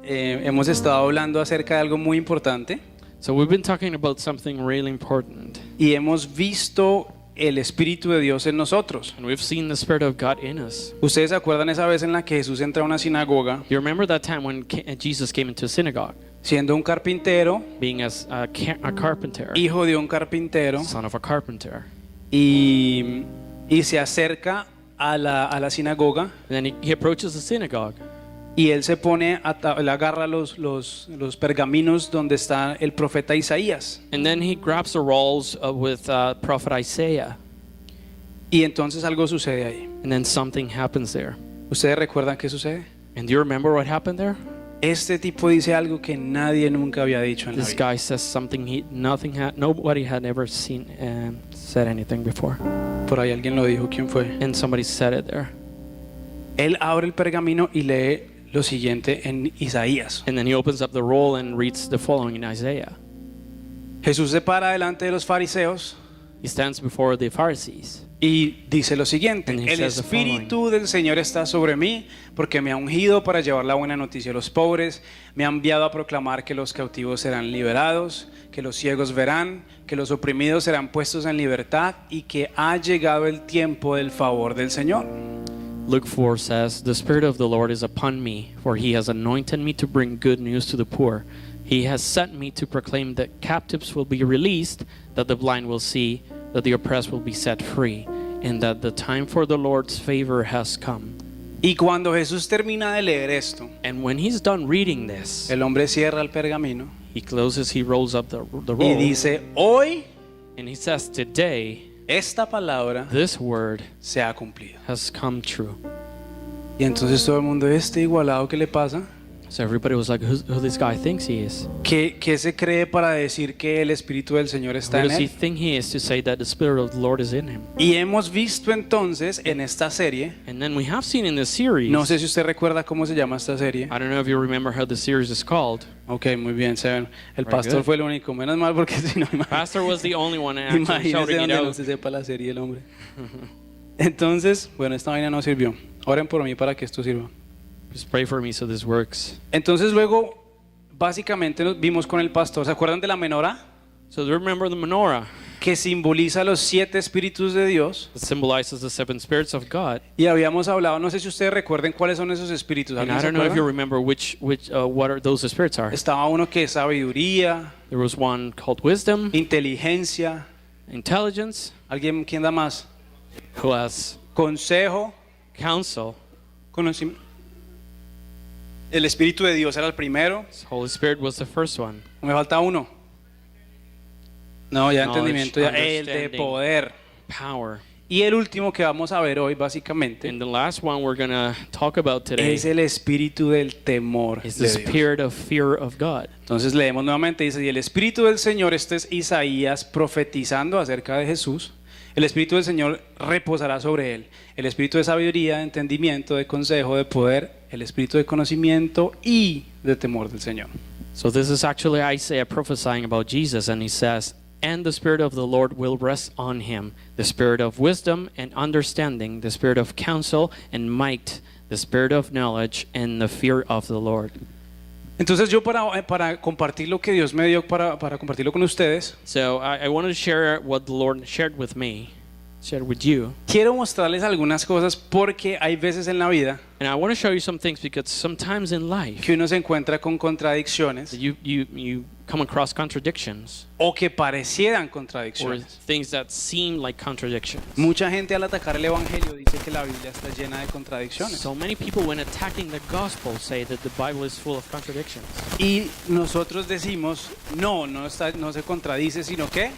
hemos estado hablando acerca de algo muy importante So we've been talking about something really important, y hemos visto el Espíritu de Dios en nosotros. and we've seen the Spirit of God in us. ¿Ustedes se acuerdan esa vez en la que Jesús entra a una sinagoga You remember that time when Jesus came into a synagogue, siendo un carpintero, being a carpenter, hijo de un carpintero, son of a carpenter. y se acerca a la sinagoga And then he approaches the synagogue, y él se pone, él agarra los pergaminos donde está el profeta Isaías. and then he grabs the rolls with prophet Isaiah, Y entonces algo sucede ahí. and then something happens there. ¿Ustedes recuerdan qué sucede? And do you remember what happened there? Este tipo dice algo que nadie nunca había dicho en la This vida. guy says something nobody had ever seen and said anything before, Por ahí alguien lo dijo, ¿quién fue? and somebody said it there. Él abre el pergamino y lee lo siguiente en Isaías. And then he opens up the roll and reads the following in Isaiah. Jesús se para delante de los fariseos He stands before the Pharisees, y dice lo siguiente: And he el says the Espíritu del Señor está sobre mí porque me ha ungido para llevar la buena noticia a los pobres, me ha enviado a proclamar que los cautivos serán liberados, que los ciegos verán, que los oprimidos serán puestos en libertad y que ha llegado el tiempo del favor del Señor. Luke 4 says, "The Spirit of the Lord is upon me, for he has anointed me to bring good news to the poor. He has sent me to proclaim that captives will be released, that the blind will see, that the oppressed will be set free, and that the time for the Lord's favor has come." Y cuando Jesús termina de leer esto, And when he's done reading this, el hombre cierra el pergamino he rolls up the y roll, dice: hoy and he says, "Today, esta palabra this word se ha cumplido. has come true." Y entonces todo el mundo, igualado, ¿qué le pasa? So everybody was like, who this guy thinks he is? ¿Qué se cree para decir que el Espíritu del Señor está Who en does he él? think he is to say that the Spirit of the Lord is in him? Y hemos visto entonces en esta serie, And then we have seen in this series, no sé si usted recuerda cómo se llama esta serie. I don't know if you remember how the series is called. Ok, muy bien, Seven. El Very pastor good. fue el único, menos mal porque si no, Pastor was the only one actually imagínese shouting it donde no out. se sepa la serie el hombre. Entonces, bueno, esta vaina no sirvió. Oren por mí para que esto sirva. Just pray for me so this works. Entonces luego, básicamente nos vimos con el pastor. ¿Se acuerdan de la menorá? So do you remember the menorah? Que simboliza los 7 espíritus de Dios. It symbolizes the 7 spirits of God. Y habíamos hablado, no sé si ustedes recuerden cuáles son esos espíritus. And ¿Alguien I se don't know if you acuerda? remember what are those spirits are. Estaba uno que es sabiduría, There was one called wisdom, inteligencia. intelligence, ¿Alguien quién da más? who has Consejo, counsel. conocimiento. El espíritu de Dios era el primero. Holy Spirit was the first one. Me falta uno. No, ya Knowledge, entendimiento. Ya. El de understanding. poder. Power. Y el último que vamos a ver hoy, básicamente, And the last one we're going to talk about today es el espíritu del temor is de the Dios. spirit of fear of God. Entonces leemos nuevamente, dice: y el espíritu del Señor, este es Isaías profetizando acerca de Jesús. El espíritu del Señor reposará sobre él. El espíritu de sabiduría, de entendimiento, de consejo, de poder, el espíritu de conocimiento y de temor del Señor. So this is actually Isaiah prophesying about Jesus, and he says, "And the Spirit of the Lord will rest on him, the Spirit of wisdom and understanding, the Spirit of counsel and might, the Spirit of knowledge and the fear of the Lord." Entonces yo para compartir lo que Dios me dio para compartirlo con ustedes, So I wanted to share what the Lord shared with you. quiero mostrarles algunas cosas porque hay veces en la vida And I want to show you some things because sometimes in life que uno se encuentra con contradicciones you come across contradictions o que parecieran or contradicciones. things that seem like contradictions. Mucha gente al atacar el evangelio dice que la Biblia está llena de contradicciones. So many people when attacking the gospel say that the Bible is full of contradictions. Y nosotros decimos, no se contradice, sino que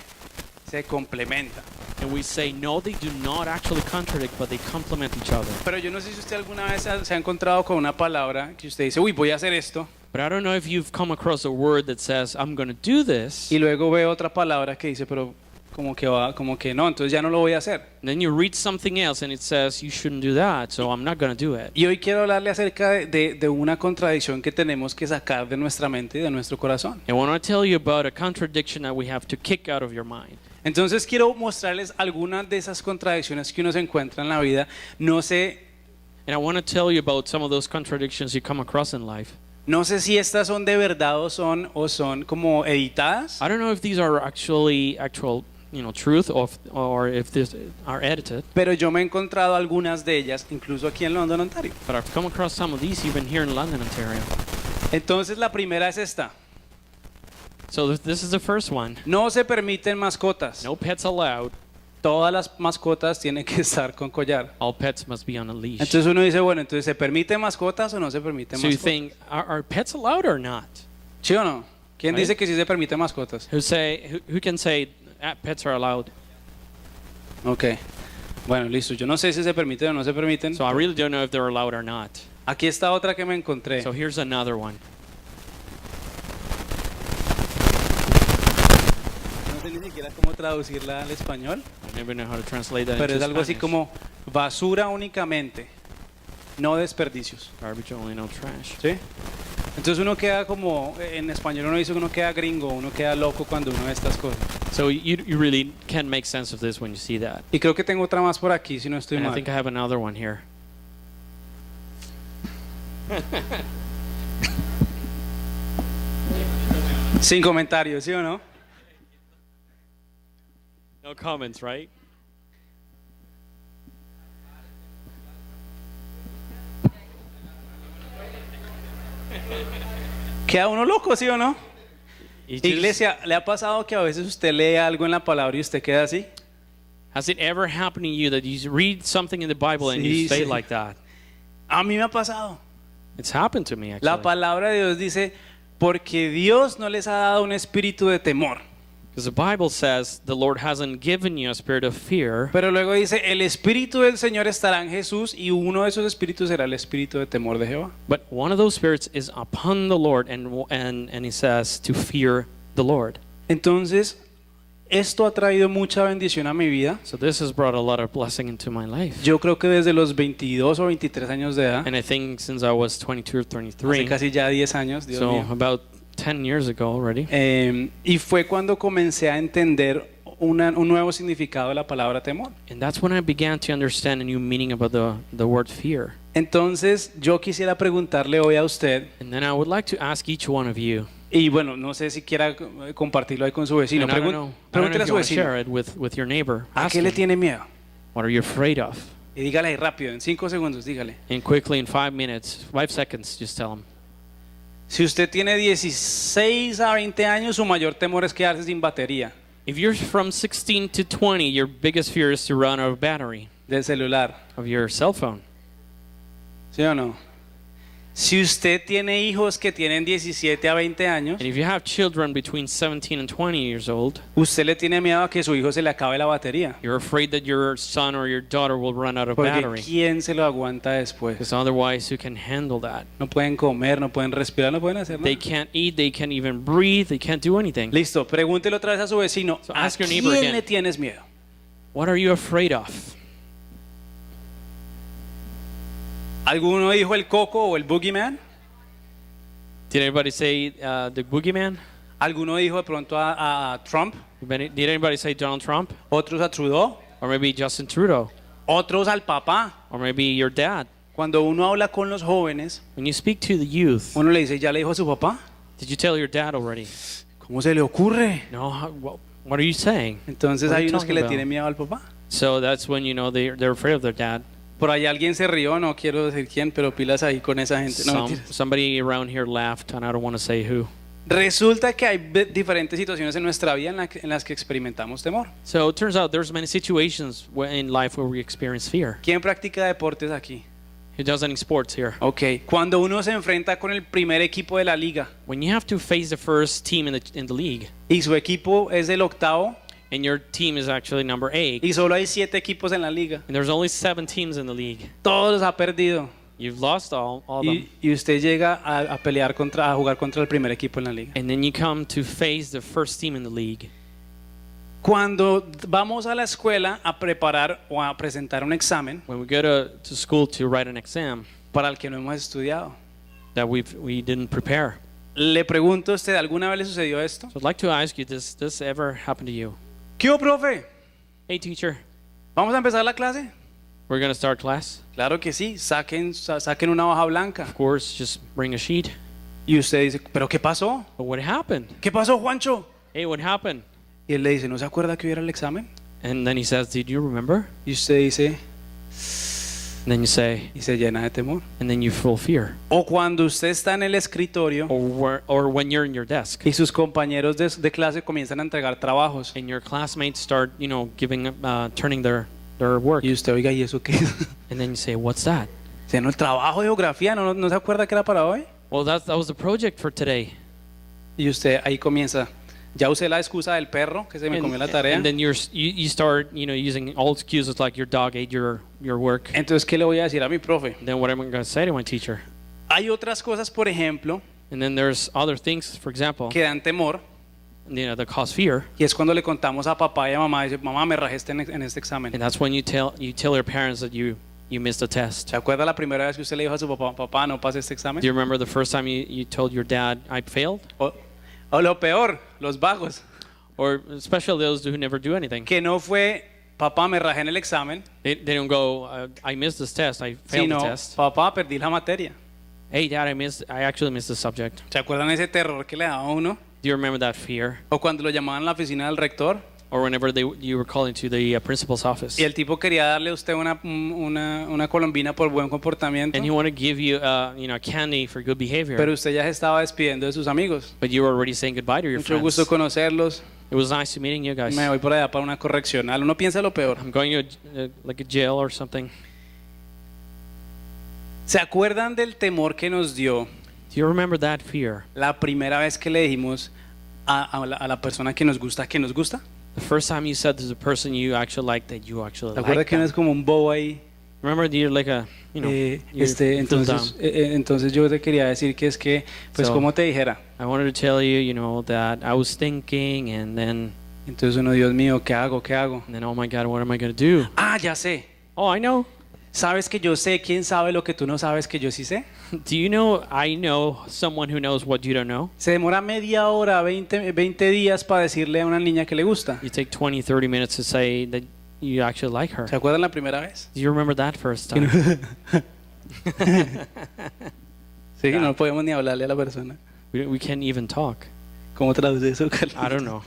se complementa. And we say no, they do not actually contradict, but they complement each other. Pero yo no sé si usted alguna vez se ha encontrado con una palabra que usted dice, uy, voy a hacer esto, But I don't know if you've come across a word that says I'm going to do this, y luego ve otra palabra que dice, pero como que no, entonces ya no lo voy a hacer. and then you read something else and it says you shouldn't do that, so I'm not going to do it. Y hoy quiero hablarle acerca de una contradicción que tenemos que sacar de nuestra mente y de nuestro corazón. I want to tell you about a contradiction that we have to kick out of your mind. Entonces quiero mostrarles algunas de esas contradicciones que uno se encuentra en la vida. No sé, And I want to tell you about some of those contradictions you come across in life. No sé si estas son de verdad o son como editadas, I don't know if these are actual, truth or if these are edited. pero yo me he encontrado algunas de ellas, incluso aquí en London, Ontario. But I've come across some of these even here in London, Ontario. Entonces la primera es esta. So this is the first one. No se permiten mascotas. No pets allowed. Todas las mascotas tienen que estar con collar. All pets must be on a leash. Entonces uno dice, bueno, entonces ¿se permiten mascotas o no se permiten So you mascotas? think, are pets allowed or not? ¿Sí o no? ¿Quién Right. dice que sí se permiten mascotas? Who can say pets are allowed? Ok. Bueno, listo. Yo no sé si se permiten o no se permiten. So I really don't know if they're allowed or not. Aquí está otra que me encontré. So here's another one. No sé ni siquiera cómo traducirla al español, I never know how to translate that pero into es algo así Spanish. como basura únicamente, no desperdicios. Garbage only, no trash. ¿Sí? Entonces uno queda como, en español uno dice que uno queda gringo, uno queda loco cuando uno ve estas cosas. So you really can't make sense of this when you see that. Y creo que tengo otra más por aquí, si no estoy And I mal. think I have another one here. Sin comentarios, ¿sí o no? No comments, right? Queda uno loco, ¿sí o no? You just- Iglesia, ¿le ha pasado que a veces usted lee algo en la palabra y usted queda así? Has it ever happened to you that you read something in the Bible and Sí, you say sí. like that? A mí me ha pasado. It's happened to me La actually. palabra de Dios dice, porque Dios no les ha dado un espíritu de temor. Because the Bible says the Lord hasn't given you a spirit of fear, Pero luego dice, el espíritu del Señor estará en Jesús y uno de esos espíritus será el espíritu de temor de Jehová. but one of those spirits is upon the Lord, and he says to fear the Lord. Entonces, esto ha traído mucha bendición a mi vida. So this has brought a lot of blessing into my life. Yo creo que desde los 22 o 23 años de edad, And I think since I was 22 or hace 23, casi ya 10 años, Dios so mío. about 10 years ago already, Y fue cuando comencé a entender un nuevo significado de la palabra temor. and that's when I began to understand a new meaning about the word fear. Entonces, yo quisiera preguntarle hoy a usted, And then I would like to ask each one of you, y bueno, no sé si quiera compartirlo ahí con su vecino. and I don't know if Pregúntele a you su want to vecino, share it with your neighbor. ¿a Ask qué le him, tiene miedo? what are you afraid of? Y dígale ahí rápido, en 5 segundos, dígale. And quickly, in 5 minutes, 5 seconds, just tell him. Si usted tiene 16 a 20 años, su mayor temor es quedarse sin batería If you're from 16 to 20, your biggest fear is to run out of battery del celular. of your cell phone. ¿Sí o no? Si usted tiene hijos que tienen 17 a 20 años, And if you have children between 17 and 20 years old, usted le tiene miedo a que su hijo se le acabe la batería. you're afraid that your son or your daughter will run out of Porque battery. ¿quién se lo aguanta después? Because otherwise, you can handle that. No pueden comer, no pueden respirar, no pueden hacer They nada. can't eat, they can't even breathe, they can't do anything. Listo, pregúntele otra vez a su vecino, So ¿a ask your neighbor quién again. le tienes miedo? What are you afraid of? ¿Alguno dijo el coco o el boogeyman? Did anybody say the boogeyman? ¿Alguno dijo de pronto a Trump? Did anybody say Donald Trump? ¿Otros a Trudeau? Or maybe Justin Trudeau? ¿Otros al papá? Or maybe your dad? Cuando uno habla con los jóvenes, When you speak to the youth, uno le dice, ¿ya le dijo a su papá? did you tell your dad already? ¿Cómo se le ocurre? No, what are you saying? Entonces What are hay you unos que talking le about? tienen miedo al papá. So that's when you know they're afraid of their dad. Por ahí alguien se rió, no quiero decir quién, pero pilas ahí con esa gente. No, mentiras. Somebody around here laughed, and I don't want to say who. Resulta que hay diferentes situaciones en nuestra vida en las que experimentamos temor. So it turns out there's many situations in life where we experience fear. ¿Quién practica deportes aquí? Who does any sports here? Ok. Cuando uno se enfrenta con el primer equipo de la liga When you have to face the first team in the league, y su equipo es el octavo and your team is actually number 8, y solo hay 7 equipos en la liga, and there's only 7 teams in the league, todos los ha perdido you've lost all of them. y usted llega a pelear a jugar contra el primer equipo en la liga. And then you come to face the first team in the league. Cuando vamos a la escuela a preparar o a presentar un examen When we go to school to write an exam para el que no hemos estudiado, that we didn't prepare. le pregunto a usted, ¿alguna vez le sucedió esto? So I'd like to ask you, does this ever happen to you? ¿Qué hubo, profe? Hey teacher, ¿Vamos a empezar la clase? we're going to start class. Claro que sí, saquen una hoja blanca Of course, just bring a sheet. Y usted dice, ¿pero qué pasó? But what happened? ¿Qué pasó, Juancho? Hey, what happened? Y él le dice, ¿no se acuerda que hoy era el examen? And then he says, did you remember? Y usted dice, And then you say, y se llena de temor. and then you feel fear. O cuando usted está en el escritorio Or when you're in your desk y sus compañeros de clase comienzan a entregar trabajos. and your classmates start, giving, turning their work. Y usted, oiga, ¿y eso qué es? And then you say, what's that? ¿Se no el trabajo de geografía? ¿No se acuerda que era para hoy? Well, that was the project for today. Y usted ahí comienza. Ya usé la excusa del perro que se me comió la tarea. And then you start, using old excuses like your dog ate your work. Entonces, ¿qué le voy a decir a mi profe? Then what am I going to say to my teacher? Hay otras cosas, por ejemplo, And then there's other things, for example, que dan temor. that cause fear. Y es cuando le contamos a papá y a mamá, dice, mamá, me rajé en este examen. And that's when you tell your parents that you missed a test. ¿Se acuerda la primera vez que usted le dijo a su papá, papá, no pasé este examen? Do you remember the first time you told your dad, I failed? O lo peor, los vagos, Or especially those who never do anything. que no fue, papá, me rajé en el examen, They don't go, I missed this test, I failed sino, the test. papá, perdí la materia. Hey, Dad, I actually missed the subject. ¿Se acuerdan ese terror que le daba a uno? Do you remember that fear? O cuando lo llamaban a la oficina del rector Or whenever you were calling to the principal's office, y el tipo quería darle a usted una colombina por buen comportamiento, and he wanted to give you, a candy for good behavior, pero usted ya se estaba despidiendo de sus amigos. but you were already saying goodbye to your Mucho friends. gusto conocerlos. It was nice to meeting you guys. Me voy por allá para una correccional. Uno piensa lo peor. I'm going to like a jail or something. ¿Se acuerdan del temor que nos dio Do you remember that fear? la primera vez que le dijimos a la persona que nos gusta? The first time you said to the person you actually like that you actually ¿Se acuerda like que uno them. es como un bobo ahí? Remember you're like a, you feel Entonces, dumb. entonces yo te quería decir que es que, pues So- como te dijera. I wanted to tell you, that I was thinking, and then Entonces uno, Dios mío, ¿qué hago? ¿Qué hago? oh my God, what am I going to do? Ah, ya sé. Oh, I know. ¿Sabes que yo sé? ¿Quién sabe lo que tú no sabes que yo sí sé? Do you know I know someone who knows what you don't know? Se demora media hora, 20 días para decirle a una niña que le gusta. You take 20, 30 minutes to say that you actually like her. ¿Se acuerdan la primera vez? Do you remember that first time? Sí, no podemos ni hablarle a la persona. We can't even talk. ¿Cómo traduce eso, Carlos? I don't know.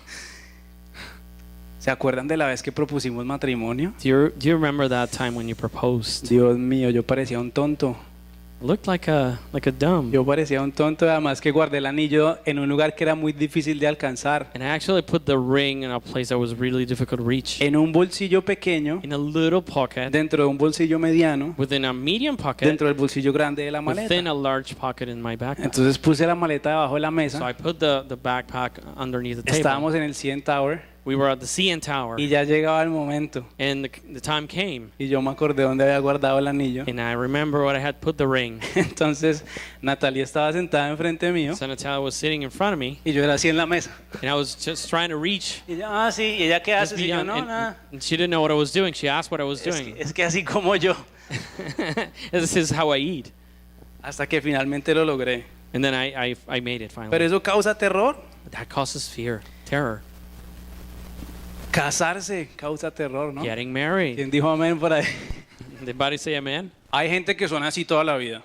¿Se acuerdan de la vez que propusimos matrimonio? Do you remember that time when you proposed? Dios mío, yo parecía un tonto. Looked like a dumb. Yo parecía un tonto, además que guardé el anillo en un lugar que era muy difícil de alcanzar. And I actually put the ring in a place that was really difficult to reach. En un bolsillo pequeño, In a little pocket, dentro de un bolsillo mediano, within a medium pocket, dentro del bolsillo grande de la within maleta. a large pocket in my backpack. Entonces puse la maleta debajo de la So mesa. I put the backpack underneath the table. Estábamos en el CN Tower We were at the CN Tower, y ya llegaba el momento. and the time came, Y yo me acordé dónde había guardado el anillo. and I remember what I had put the ring. Entonces Natalia estaba sentada enfrente mío So Natalia was sitting in front of me, y yo era así en la mesa. and I was just trying to reach Y ella, sí, ¿y ella qué just hace? Y yo, beyond, no, nada. and she didn't know what I was doing. She asked what I was doing. Es que así como yo. This is how I eat. Hasta que finalmente lo logré. And then I made it finally. Pero eso causa terror. But that causes fear, terror. Casarse causa terror, ¿no? Getting married. ¿Quién dijo amén por ahí? Did anybody say amen? Hay gente que son así toda la vida.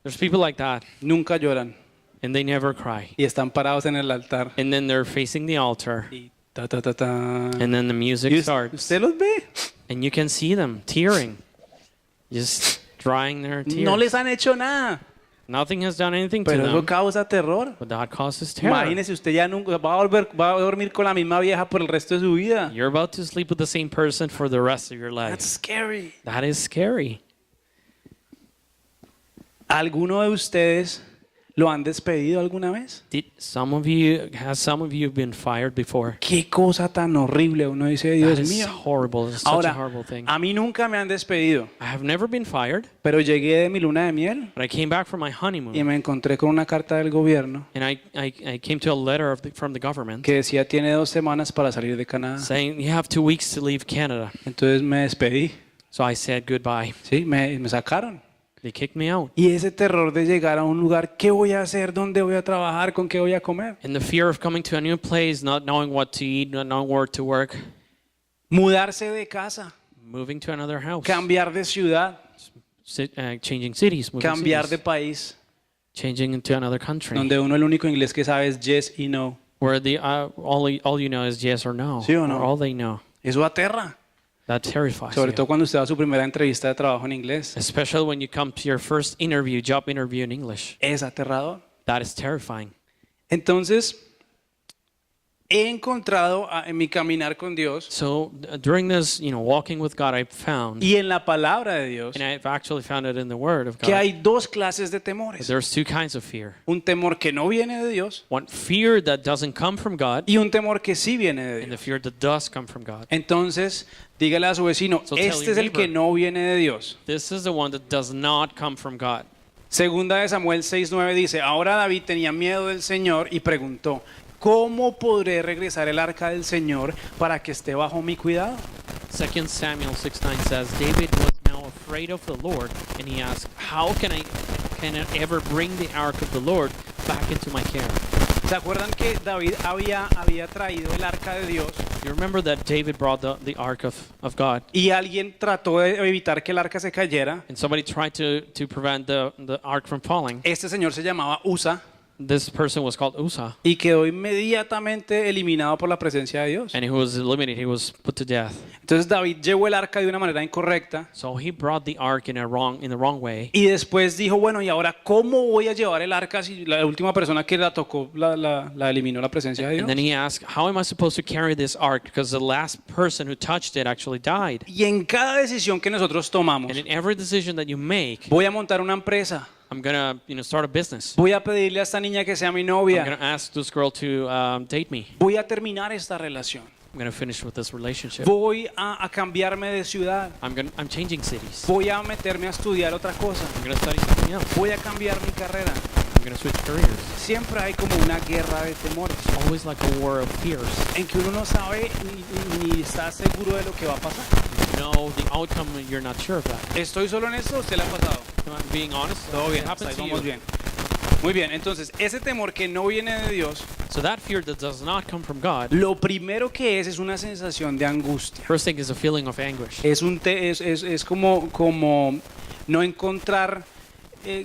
There's people like that, Nunca lloran and they never cry. y están parados en el altar. And then they're facing the altar, Y ta ta ta ta. and then the music ¿Y starts, usted los ve? and you can see them tearing, just drying their tears. No les han hecho nada, Nothing has done anything to pero eso them, causa terror. but that causes terror. Imagínese, usted ya nunca va a dormir con la misma vieja por el resto de su vida. You're about to sleep with the same person for the rest of your That's life. scary. That is scary. ¿Alguno de ustedes lo han despedido alguna vez? Has some of you been fired before? Qué cosa tan horrible. Uno dice, Dios That is mío. horrible. It's such a Ahora, horrible thing. a mí nunca me han despedido, I have never been fired, pero llegué de mi luna de miel but I came back from my honeymoon, y me encontré con una carta del gobierno and I came to a letter from the government que decía tiene 2 semanas para salir de Canadá. saying you have 2 weeks to leave Canada. Entonces me despedí, So I said goodbye. sí, me sacaron. They kicked me out. Y ese terror de llegar a un lugar, ¿qué voy a hacer? ¿Dónde voy a trabajar? ¿Con qué voy a comer? And the fear of coming to a new place, not knowing what to eat, not knowing where to work, Mudarse de casa, moving to another house, cambiar de ciudad, changing cities, moving cambiar de cities, país. changing into another country, donde uno el único inglés que sabe es yes y no. where all you know is yes or no, ¿Sí o no? or all they know. Eso aterra, That terrifies sobre you. todo cuando usted va a su primera entrevista de trabajo en inglés. Especially when you come to your first interview, job interview in English. Es aterrador. That is terrifying. Entonces, he encontrado en mi caminar con Dios So during this, walking with God, I found, y en la palabra de Dios and I've actually found it in the Word of que God, hay dos clases de temores. there's two kinds of fear. Un temor que no viene de Dios One fear that doesn't come from God, y un temor que sí viene de and the Dios. fear that does come from God. Entonces, dígale a su vecino, So tell este your es el que neighbor. no viene de Dios. This is the one that does not come from God. Segunda de Samuel 6:9 dice, ahora David tenía miedo del Señor y preguntó, ¿cómo podré regresar el arca del Señor para que esté bajo mi cuidado? 2 Samuel 6:9 says, David was now afraid of the Lord, and he asked, how can I ever bring the ark of the Lord back into my care? ¿Se acuerdan que David había traído el arca de Dios You remember that David brought the ark of God, y alguien trató de evitar que el arca se cayera? and somebody tried to prevent the ark from falling. Este señor se llamaba Usa This person was called Uzzah, y quedó inmediatamente eliminado por la presencia de Dios. and he was eliminated. He was put to death. Entonces David llevó el arca de una manera incorrecta So he brought the ark in the wrong way. y después dijo, bueno, ¿y ahora cómo voy a llevar el arca si la última persona que la tocó la eliminó la presencia de And Dios? then he asked, how am I supposed to carry this ark? Because the last person who touched it actually died. Y en cada decisión que nosotros tomamos, And in every decision that you make, voy a montar una empresa, I'm gonna, start a business. voy a pedirle a esta niña que sea mi I'm novia, gonna ask this girl to date me. voy a terminar esta relación, I'm gonna finish with this relationship. voy a cambiarme de ciudad, I'm changing cities. voy a meterme a estudiar otra cosa, I'm gonna study something else. voy a cambiar mi carrera. I'm gonna switch careers. Siempre hay como una guerra de temores Always like a war of fears. en que uno no sabe ni está seguro de lo que va a pasar. You know the outcome, you're not sure of that. ¿Estoy solo en esto o usted le ha pasado? Am I being honest? Todo bien, It hasta happens ahí to vamos you. bien. Muy bien, entonces ese temor que no viene de Dios, So that fear that does not come from God, lo primero que es una sensación de angustia. first thing is a feeling of anguish. Es como no encontrar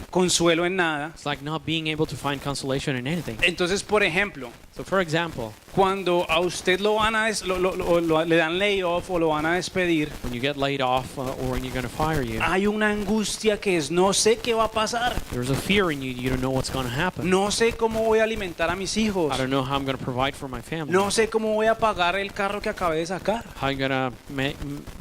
consuelo en nada. It's like not being able to find consolation in anything. Entonces, por ejemplo, So for example, cuando a usted lo van a le dan layoff o lo van a despedir, when you get laid off or when you're going to fire you, hay una angustia que es no sé qué va a pasar, there's a fear in you. You don't know what's going to happen. no sé cómo voy a alimentar a mis hijos, I don't know how I'm going to provide for my family. no sé cómo voy a pagar el carro que acabé de sacar. How I'm going to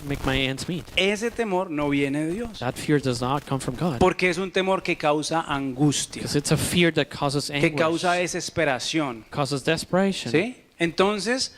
make my ends meet. Ese temor no viene de Dios, That fear does not come from God. porque es un temor que causa angustia, Because it's a fear that causes que anguish, causa desesperación, causes desperation. ¿sí? Entonces,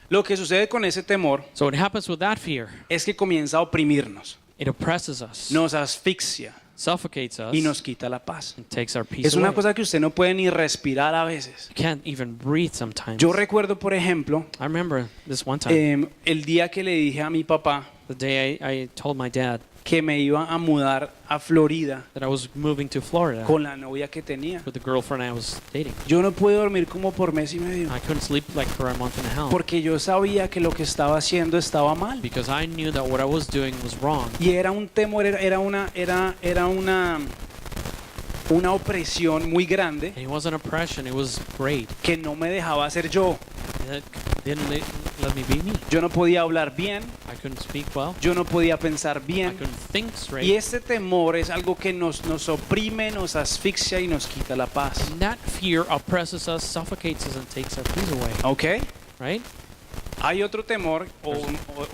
lo que sucede con ese temor So what happens with that fear? es que comienza a oprimirnos, It oppresses us, nos asfixia suffocates us, y nos quita la paz. and takes our peace Es una away. cosa que usted no puede ni respirar a veces. You can't even breathe sometimes. Yo recuerdo, por ejemplo, I remember this one time, el día que le dije a mi papá the day I told my dad que me iba a mudar a Florida that I was moving to Florida con la novia que tenía. with the girlfriend I was dating. Yo no pude dormir como por mes y medio, I couldn't sleep like for a month and a half porque yo sabía que lo que estaba haciendo estaba mal. because I knew that what I was doing was wrong. Y era un temor, era una opresión muy grande And it wasn't oppression, it was great. que no me dejaba ser yo. It didn't let me be me. Yo no podía hablar bien, I couldn't speak well. yo no podía pensar I bien. couldn't think Y straight. este temor es algo que nos oprime, nos asfixia y nos quita la paz. And that fear oppresses us, suffocates us, and takes our peace away. ¿Ok? Right? Hay otro temor o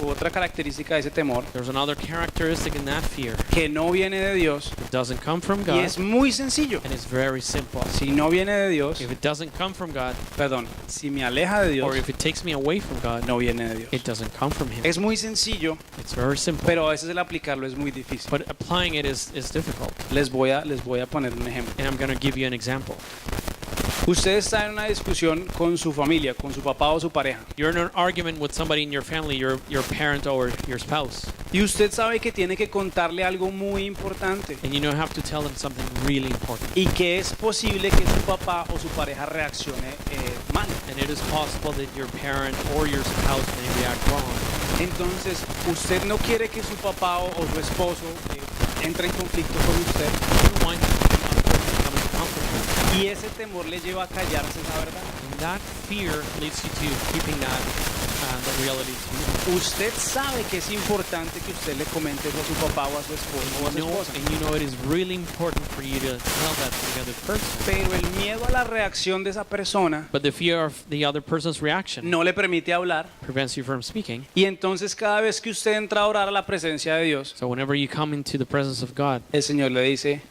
otra característica de ese temor There's another characteristic in that fear. que no viene de Dios It doesn't come from y God, es muy sencillo. and it's very simple. Si no viene de Dios, If it doesn't come from God, perdón, si me aleja de Dios, or if it takes me away from God, no viene de Dios. it doesn't come from Him. Es muy sencillo, It's very simple. pero a veces el aplicarlo es muy difícil. But applying it is difficult. Les voy a poner un ejemplo. And I'm going to give you an example. Usted está en una discusión con su familia, con su papá o su pareja, You're in an argument with somebody in your family, your parent or your spouse, y usted sabe que tiene que contarle algo muy importante and you have to tell them something really important. y que es posible que su papá o su pareja reaccione mal. And it is possible that your parent or your spouse may react wrong. Entonces, usted no quiere que su papá o su esposo entre en conflicto con usted, You don't want the other person to come into conflict Y ese temor le lleva a callarse esa verdad. And that fear leads you to keeping that reality to you. Usted sabe que es importante que usted le comente eso a su papá o a su esposo o a su esposa. And you know it is really important for you to tell that to the other person. Pero el miedo a la reacción de esa persona But the fear of the other person's reaction no le permite hablar. prevents you from speaking. Y entonces cada vez que usted entra a orar a la presencia de Dios, So whenever you come into the presence of God, el Señor le dice,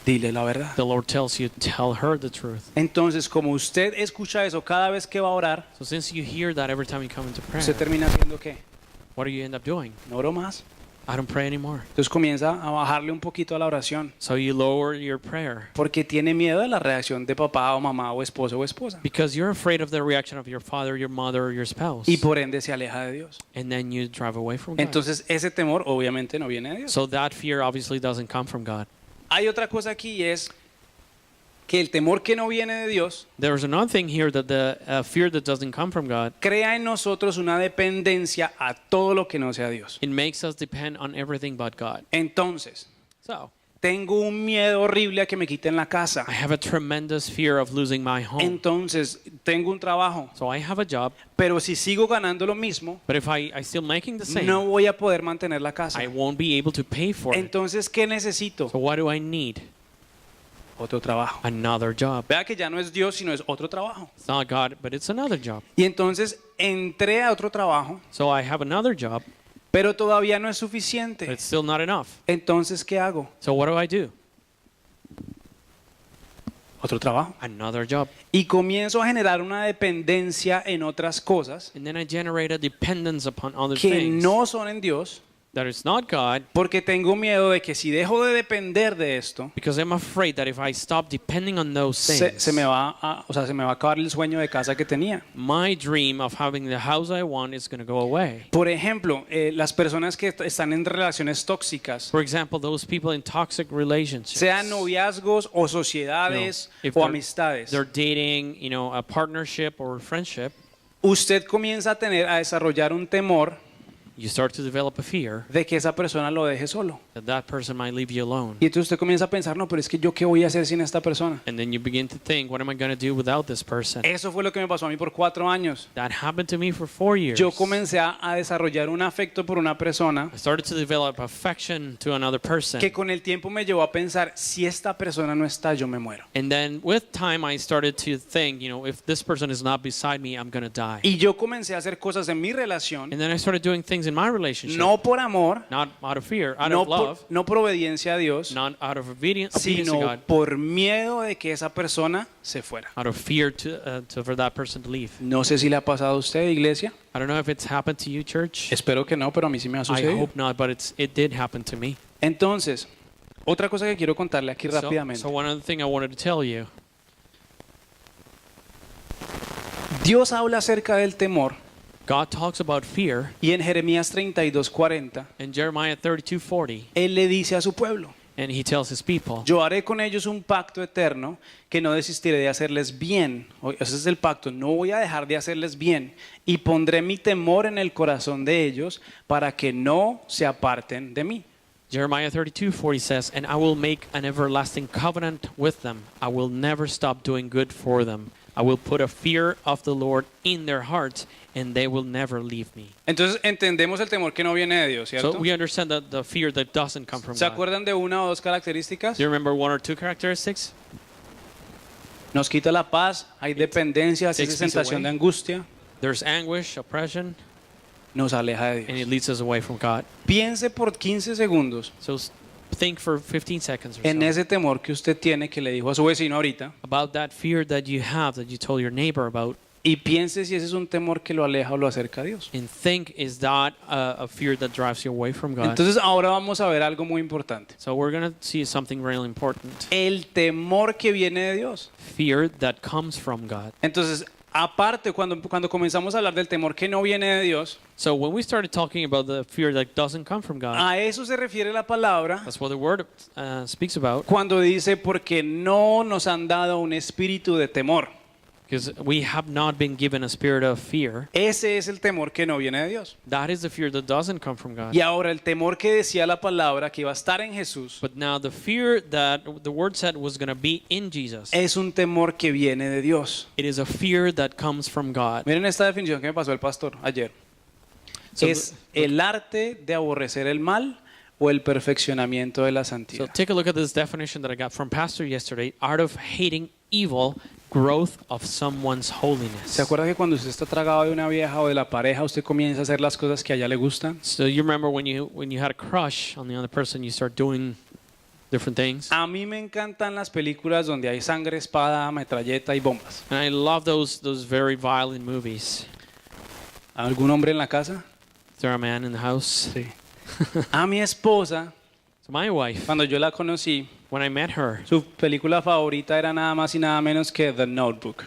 dile la verdad. the Lord tells you, tell her the truth. Entonces, como usted escucha eso cada vez que va a orar, So since you hear that every time you come into prayer, usted termina haciendo ¿qué? what do you end up doing? No oro más. I don't pray anymore. Entonces comienza a bajarle un poquito a la oración, So you lower your prayer porque tiene miedo de la reacción de papá o mamá o esposo o esposa. because you're afraid of the reaction of your father, your mother, or your spouse. Y por ende se aleja de Dios. And then you drive away from God. Entonces ese temor obviamente no viene de Dios. So that fear obviously doesn't come from God. Hay otra cosa aquí y es que el temor que no viene de Dios There's another thing here that the fear that doesn't come from God, crea en nosotros una dependencia a todo lo que no sea Dios. it makes us depend on everything but God. Entonces, So tengo un miedo horrible a que me quiten la casa. I have a tremendous fear of losing my home. Entonces, tengo un trabajo, So I have a job, pero si sigo ganando lo mismo, but if I still making the same, no voy a poder mantener la casa. I won't be able to pay for it. Entonces, ¿qué necesito? So what do I need? Otro trabajo. Another job. Vea que ya no es Dios, sino es otro trabajo. It's not God, but it's another job. Y entonces entré a otro trabajo, So I have another job, pero todavía no es but suficiente. it's still not enough. Entonces, ¿qué hago? So what do I do? Otro trabajo. Another job. Y comienzo a generar una dependencia en otras cosas And then I generate a dependence upon other que things no son en Dios, that is not God, porque tengo miedo de que si dejo de depender de esto, because I'm afraid that if I stop depending on those things, se me va a acabar el sueño de casa que tenía. my dream of having the house I want is going to go away. Por ejemplo, las personas que están en relaciones tóxicas, For example, those people in toxic relationships, sean noviazgos o sociedades if o they're- amistades, they're dating, a partnership or a friendship, usted comienza a desarrollar un temor you start to develop a fear de que esa persona lo deje solo. that that person might leave you alone. Y entonces usted comienza a pensar, no, pero es que yo qué voy a hacer sin esta persona. And then you begin to think, what am I going to do without this person? Eso fue lo que me pasó a mí por 4 años. That happened to me for 4 years. Yo comencé a desarrollar un afecto por una persona I started to develop affection to another person. que con el tiempo me llevó a pensar, si esta persona no está, yo me muero. And then with time, I started to think, if this person is not beside me, I'm going to die. Y yo comencé a hacer cosas en mi relación, And then I started doing things in my relationship, no por amor, not out of fear, out no of love, no por obediencia a Dios, not out of obedience to sino God, por miedo de que esa persona se fuera. out of fear for that person to leave. No sé si le ha pasado a usted, iglesia. I don't know if it's happened to you, church. Espero que no, pero a mí sí me ha I sucedido. hope not, but it did happen to me. Entonces, otra cosa que quiero contarle aquí rápidamente. So one other thing I wanted to tell you, Dios habla acerca del temor God talks about fear y en Jeremías 32:40 in Jeremiah 32:40, Él le dice a su pueblo, and he tells his people, yo haré con ellos un pacto eterno que no desistiré de hacerles bien. Ese es el pacto, no voy a dejar de hacerles bien. Y pondré mi temor en el corazón de ellos para que no se aparten de mí. Jeremiah 32:40 says, and I will make an everlasting covenant with them. I will never stop doing good for them. I will put a fear of the Lord in their hearts, and they will never leave me. Entonces entendemos el temor que no viene de Dios, ¿cierto? So we understand that the fear that doesn't come from ¿Se God. acuerdan de una o dos características? Do you remember one or two characteristics? Nos quita la paz, hay dependencia, esa takes peace sensación away. de angustia, There's anguish, oppression, nos aleja de and it Dios. leads us away from God. Piense por 15 segundos So think for 15 seconds or en so ese temor que usted tiene, que le dijo a su vecino ahorita, about that fear that you have, that you told your neighbor about, y piense si ese es un temor que lo aleja o lo acerca a Dios. and think, is that a fear that drives you away from God? Entonces ahora vamos a ver algo muy importante. So we're going to see something really important. El temor que viene de Dios. Fear that comes from God. Entonces, aparte, cuando comenzamos a hablar del temor que no viene de Dios, So when we started talking about the fear that doesn't come from God, a eso se refiere la palabra that's what the word speaks about. cuando dice, porque no nos han dado un espíritu de temor. Because we have not been given a spirit of fear. Ese es el temor que no viene de Dios. That is the fear that doesn't come from God. Y ahora el temor que decía la palabra que iba a estar en Jesús But now the fear that the word said was going to be in Jesus, es un temor que viene de Dios. it is a fear that comes from God. Miren esta definición que me pasó el pastor ayer. So, Es el arte de aborrecer el mal o el perfeccionamiento de la so santidad. take a look at this definition that I got from Pastor yesterday. Art of hating evil, growth of someone's holiness. ¿Se acuerda que cuando usted está tragado de una vieja o de la pareja, usted comienza a hacer las cosas que a ella le gustan? So you remember when you had a crush on the other person, you start doing different things. A mí me encantan las películas donde hay sangre, espada, metralleta y bombas. And I love those very violent movies. ¿Algún hombre en la casa? Is there a man in the house? Sí. A mi esposa, So my wife, cuando yo la conocí, when I met her, su película favorita era nada más y nada menos que The Notebook.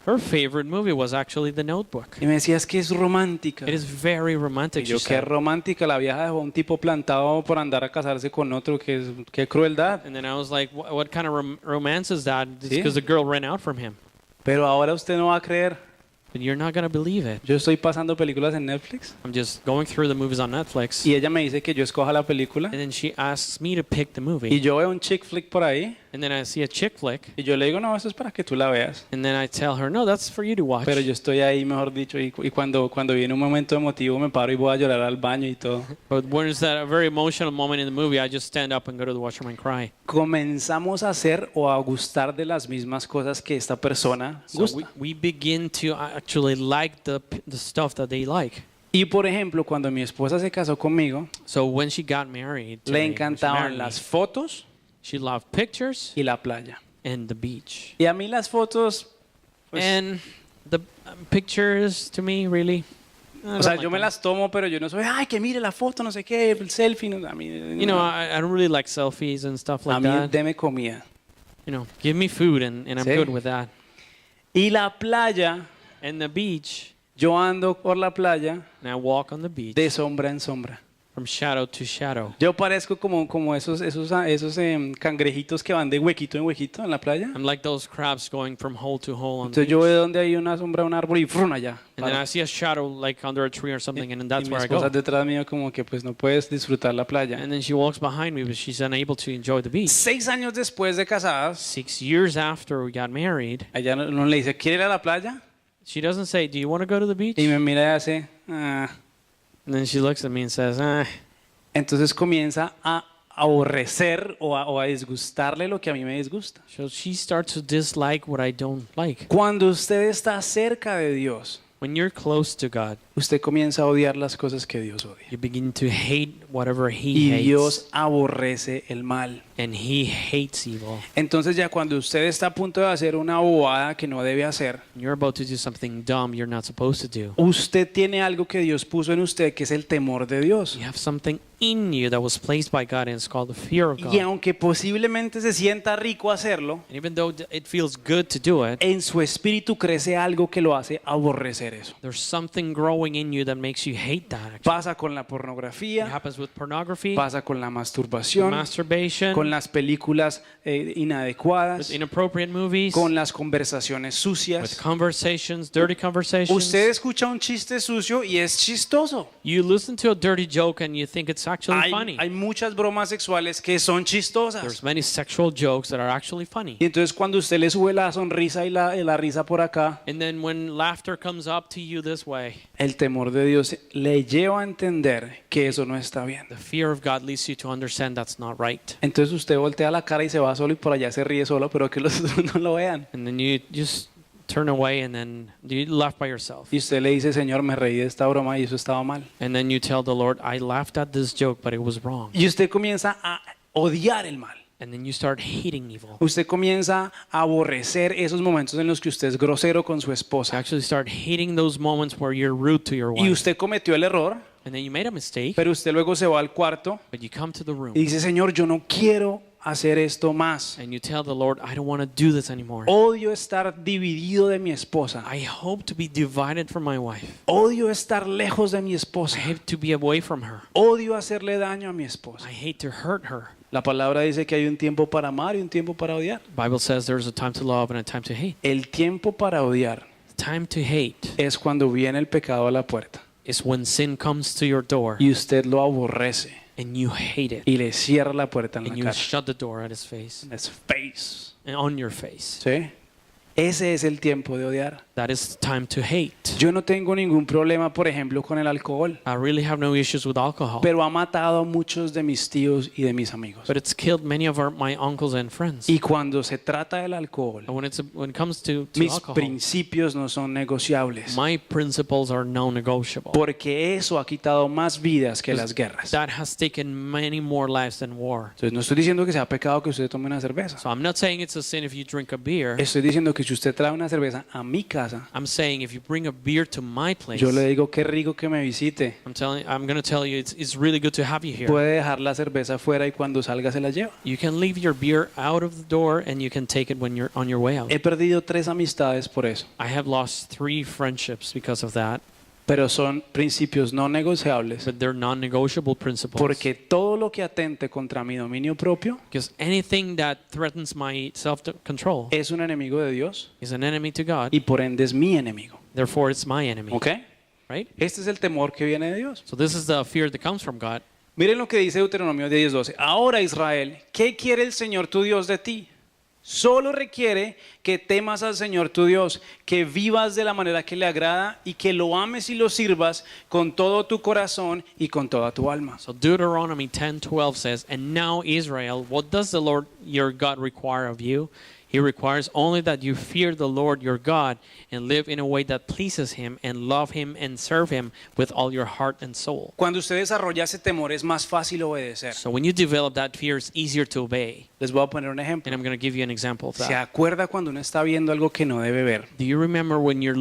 her favorite movie was actually The Notebook. Y me decía, es que es romántica. It is very Y romantic, yo, she qué said. romántica, la vieja dejó a un tipo plantado por andar a casarse con otro, qué crueldad. And then I was like, what kind of romance is that? It's Sí. because the girl ran out from him. Pero ahora usted no va a creer. But you're not going to believe it. Yo estoy pasando películas en Netflix I'm just going through the movies on Netflix. y ella me dice que yo escoja la película And then she asks me to pick the movie. y yo veo un chick flick por ahí And then I see a chick flick. y yo le digo, no, eso es para que tú la veas. And then I tell her, no, that's for you to watch. Pero yo estoy ahí, mejor dicho, y cuando viene un momento emotivo me paro y voy a llorar al baño y todo. But when it's that a very emotional moment in the movie, I just stand up and go to the washroom and cry. Comenzamos a hacer o a gustar de las mismas cosas que esta persona So gusta. we begin to actually like the stuff that they like. Y por ejemplo, cuando mi esposa se casó conmigo, So when she got married, le when she encantaban married me, las fotos she loved pictures y la playa. and the beach. Y a mí las fotos, pues, And the pictures, to me, really. I o sea, don't yo like me them. las tomo, pero yo no soy, ay, que mire la foto, no sé qué, el selfie. A mí, You know, I don't really like selfies and stuff a like mí that. deme comida. You know, give me food and I'm Sí. good with that. Y la playa, And the beach, yo ando por la playa and I walk on the beach de sombra en sombra. from shadow to shadow. Yo parezco como esos cangrejitos que van de huequito en huequito en la playa. I'm like those crabs going from hole to hole on the Entonces beach. yo veo donde hay una sombra, un árbol y ¡frum! Allá. And then I see a shadow like under a tree or something, and then Y that's mi where I esposa go. detrás mío como que pues no puedes disfrutar la playa. And then she walks behind me, but she's unable to enjoy the beach. 6 años después de casadas, 6 years after we got married, ella no le dice, ¿quiere ir a la playa? she doesn't say, "Do you want to go to the beach?" Y me mira y hace, ah. And then she looks at me and says, Entonces comienza a aborrecer o a disgustarle lo que a mí me disgusta. So she starts to dislike what I don't like. Cuando usted está cerca de Dios, When you're close to God, usted comienza a odiar las cosas que Dios odia. you begin to hate whatever He Y hates, Dios aborrece el mal. and He hates evil. Entonces ya cuando usted está a punto de hacer una bobada que no debe hacer, When you're about to do something dumb you're not supposed to do, usted tiene algo que Dios puso en usted que es el temor de Dios. you have something in you that was placed by God, and it's called the fear of God. Y aunque posiblemente se sienta rico hacerlo, And even though it feels good to do it, en su espíritu crece algo que lo hace aborrecer eso. there's something growing in you that makes you hate that. Actually. Pasa con la It pornografía, happens with pornography, pasa con la masturbación, masturbation, con las películas with inadecuadas, inappropriate movies, con las conversaciones with sucias. conversations, dirty conversations. Usted escucha un chiste sucio y es chistoso. You listen to a dirty joke and you think it's actually funny. Hay muchas bromas sexuales que son chistosas. There's many sexual jokes that are actually funny. Y entonces cuando usted le sube la sonrisa y la risa por acá, And then when laughter comes up to you this way, el temor de Dios le lleva a entender que eso no está bien. the fear of God leads you to understand that's not right. Entonces usted voltea la cara y se va solo y por allá se ríe solo, pero que los otros no lo vean. And then you just turn away and then you laugh by yourself. Y usted le dice, Señor, me reí de esta broma y eso estaba mal. And then you tell the Lord, I laughed at this joke, but it was wrong. Y usted comienza a odiar el mal. And then you start hating evil. Usted comienza a aborrecer esos momentos en los que usted es grosero con su You esposa. actually start hating those moments where you're rude to your Y wife. usted cometió el error, And then you made a mistake, pero usted luego se va al cuarto but you come to the room y dice, Señor, yo no quiero hacer esto más. and you tell the Lord, I don't want to do this anymore. Odio estar dividido de mi esposa. I hope to be divided from my wife. Odio estar lejos de mi I esposa. hate to be away from her. Odio hacerle daño a mi esposa. I hate to hurt her. La palabra dice que hay un tiempo para amar y un tiempo para odiar. Bible says there's a time to love and a time to hate. El tiempo para odiar Time to hate es cuando viene el pecado a la puerta is when sin comes to your door y usted lo aborrece and you hate it y le cierra la puerta en and la you cara. shut the door at his face En his face. and on your face. ¿Sí? Ese es el tiempo de odiar. That is time to hate. Yo no tengo ningún problema, por ejemplo, con el alcohol, I really have no issues with alcohol, pero ha matado a muchos de mis tíos y de mis amigos. but it's killed many of my uncles and friends. Y cuando se trata del alcohol, And when it comes to mis alcohol, principios no son negociables, my principles are non-negotiable. porque eso ha quitado más vidas que las guerras. That has taken many more lives than war. Entonces no estoy diciendo que sea pecado que usted tome una cerveza. So I'm not saying it's a sin if you drink a beer. Estoy diciendo que si usted trae una cerveza a mi casa, I'm saying if you bring a beer to my place, yo le digo qué rico que me visite. I'm going to tell you it's really good to have you here. Puede dejar la cerveza afuera y cuando salga se la lleva. You can leave your beer out of the door and you can take it when you're on your way out. He perdido 3 amistades por eso, I have lost 3 friendships because of that, pero son principios no negociables, but they're non-negotiable principles. porque todo lo que atente contra mi dominio propio Because anything that threatens my self-control es un enemigo de Dios is an enemy to God. y por ende es mi enemigo. Therefore, it's my enemy. ¿Ok? Right? Este es el temor que viene de Dios. So this is the fear that comes from God. Miren lo que dice Deuteronomio 10:12. Ahora, Israel, ¿qué quiere el Señor tu Dios de ti? Solo requiere que temas al Señor tu Dios, que vivas de la manera que le agrada y que lo ames y lo sirvas con todo tu corazón y con toda tu alma. So Deuteronomy 10:12 says, "And now Israel, what does the Lord your God require of you? He requires only that you fear the Lord your God and live in a way that pleases him and love him and serve him with all your heart and soul." Cuando usted desarrolla ese temor es más fácil obedecer. So when you develop that fear, it's easier to obey. Les voy a poner un ejemplo. And I'm going to give you an example of ¿Se that. acuerda cuando uno está viendo algo que no debe ver Do you remember when you're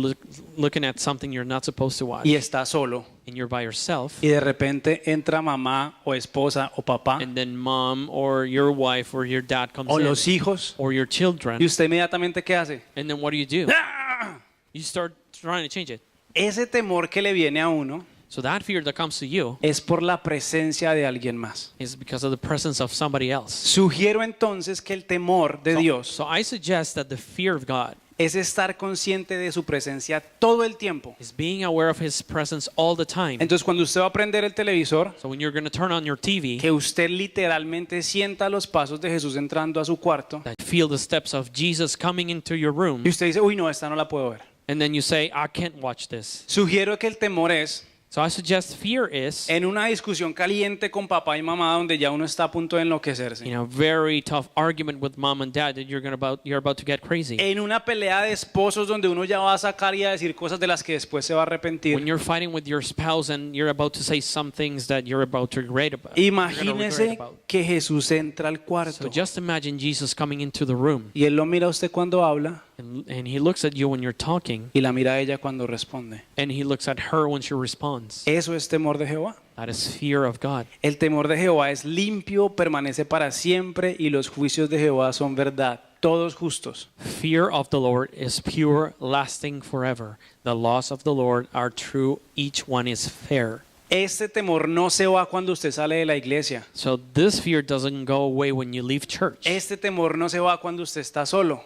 looking at something you're not supposed to watch y está solo and you're by yourself? y de repente entra mamá o esposa o papá And then mom or your wife or your dad comes o in, los hijos or your children, y usted inmediatamente ¿qué hace? and then what do? ¡Ah! You start trying to change it. Ese temor que le viene a uno So that fear that comes to you es por la presencia de alguien más. is because of the presence of somebody else. Sugiero entonces que el temor de Dios So I suggest that the fear of God es estar consciente de su presencia todo el tiempo. is being aware of his presence all the time. Entonces cuando usted va a prender el televisor, So when you're going to turn on your TV, que usted literalmente sienta los pasos de Jesús entrando a su cuarto that feel the steps of Jesus coming into your room, y usted dice, uy no, esta no la puedo ver. and then you say, I can't watch this. Sugiero que el temor es So I suggest fear is en una discusión caliente con papá y mamá donde ya uno está a punto de enloquecerse. in a very tough argument with mom and dad that you're about to get crazy. En una pelea de esposos donde uno ya va a sacar y a decir cosas de las que después se va a When arrepentir. you're fighting with your spouse and you're about to say some things that you're about to regret about. you're gonna regret Imagínese about. que Jesús entra al So cuarto just imagine Jesus coming into the room y él lo mira a usted cuando habla and he looks at you when you're talking y la mira a ella cuando responde. and he looks at her when she responds. Eso es temor de Jehová. That is fear of God. El temor de Jehová es limpio, permanece para siempre y los juicios de Jehová son verdad, todos justos. Fear of the Lord is pure, lasting forever. The laws of the Lord are true, each one is fair. Este temor no se va cuando usted sale de la iglesia. So this fear doesn't go away when you leave church. Este temor no se va cuando usted está solo.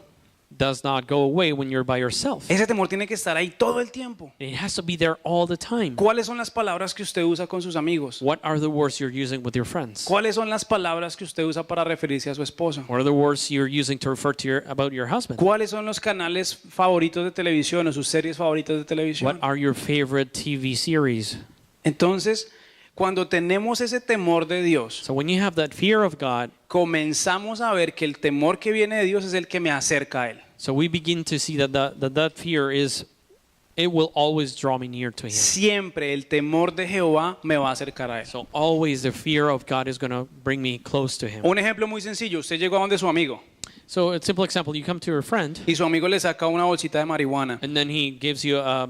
Does not go away when you're by yourself. Ese temor tiene que estar ahí todo el tiempo. It has to be there all the time. ¿Cuáles son las palabras que usted usa con sus amigos? What are the words you're using with your friends? ¿Cuáles son las palabras que usted usa para referirse a su esposo? What are the words you're using to refer to about your husband? ¿Cuáles son los canales favoritos de televisión o sus series favoritas de televisión? What are your favorite TV series? Entonces, cuando tenemos ese temor de Dios, So when you have that fear of God, comenzamos a ver que el temor que viene de Dios es el que me acerca a Él. so we begin to see that fear is, it will always draw me near to Him. Siempre el temor de Jehová me va a acercar a Él. So always the fear of God is going to bring me close to Him. Un ejemplo muy sencillo, usted llegó a donde su amigo So a simple example, you come to your friend y su amigo le saca una bolsita de marihuana and then he gives you a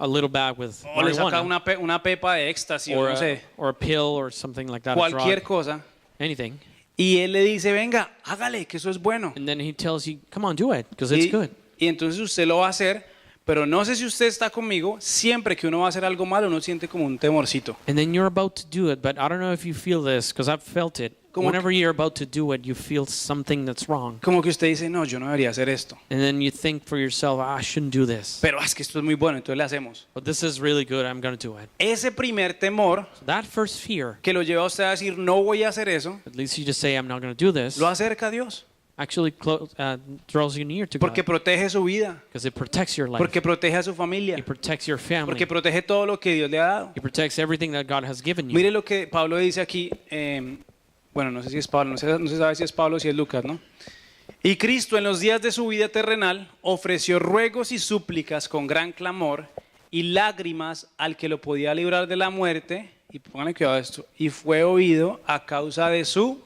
little bag with o le saca marijuana una pepa de éxtasis o or no sé, a pill or something like that, a cualquier drug, cosa anything. Y él le dice, venga, hágale, que eso es bueno. And then he tells you, come on, do it, because it's good. Y entonces usted lo va a hacer, pero no sé si usted está conmigo, siempre que uno va a hacer algo malo, uno siente como un temorcito. And then you're about to do it, but I don't know if you feel this, because I've felt it. Como Whenever you're about to do it, you feel something that's wrong. Como que usted dice, no, yo no debería hacer esto. And then you think for yourself, I shouldn't do this. Pero es que esto es muy bueno, entonces le hacemos. But this is really good, I'm going to do it. Ese primer temor So that first fear, que lo lleva a usted a decir, no voy a hacer eso, at least you just say, I'm not going to do this, lo acerca a Dios. actually draws you near to Porque God. protege su vida, Because it protects your life. porque protege a su familia, It protects your family. porque protege todo lo que Dios le ha dado. It protects everything that God has given you. Mire lo que Pablo dice aquí, bueno, no sé si es Pablo, no se sabe si es Pablo o si es Lucas, ¿no? Y Cristo en los días de su vida terrenal ofreció ruegos y súplicas con gran clamor y lágrimas al que lo podía librar de la muerte, y pónganle cuidado a esto, y fue oído a causa de su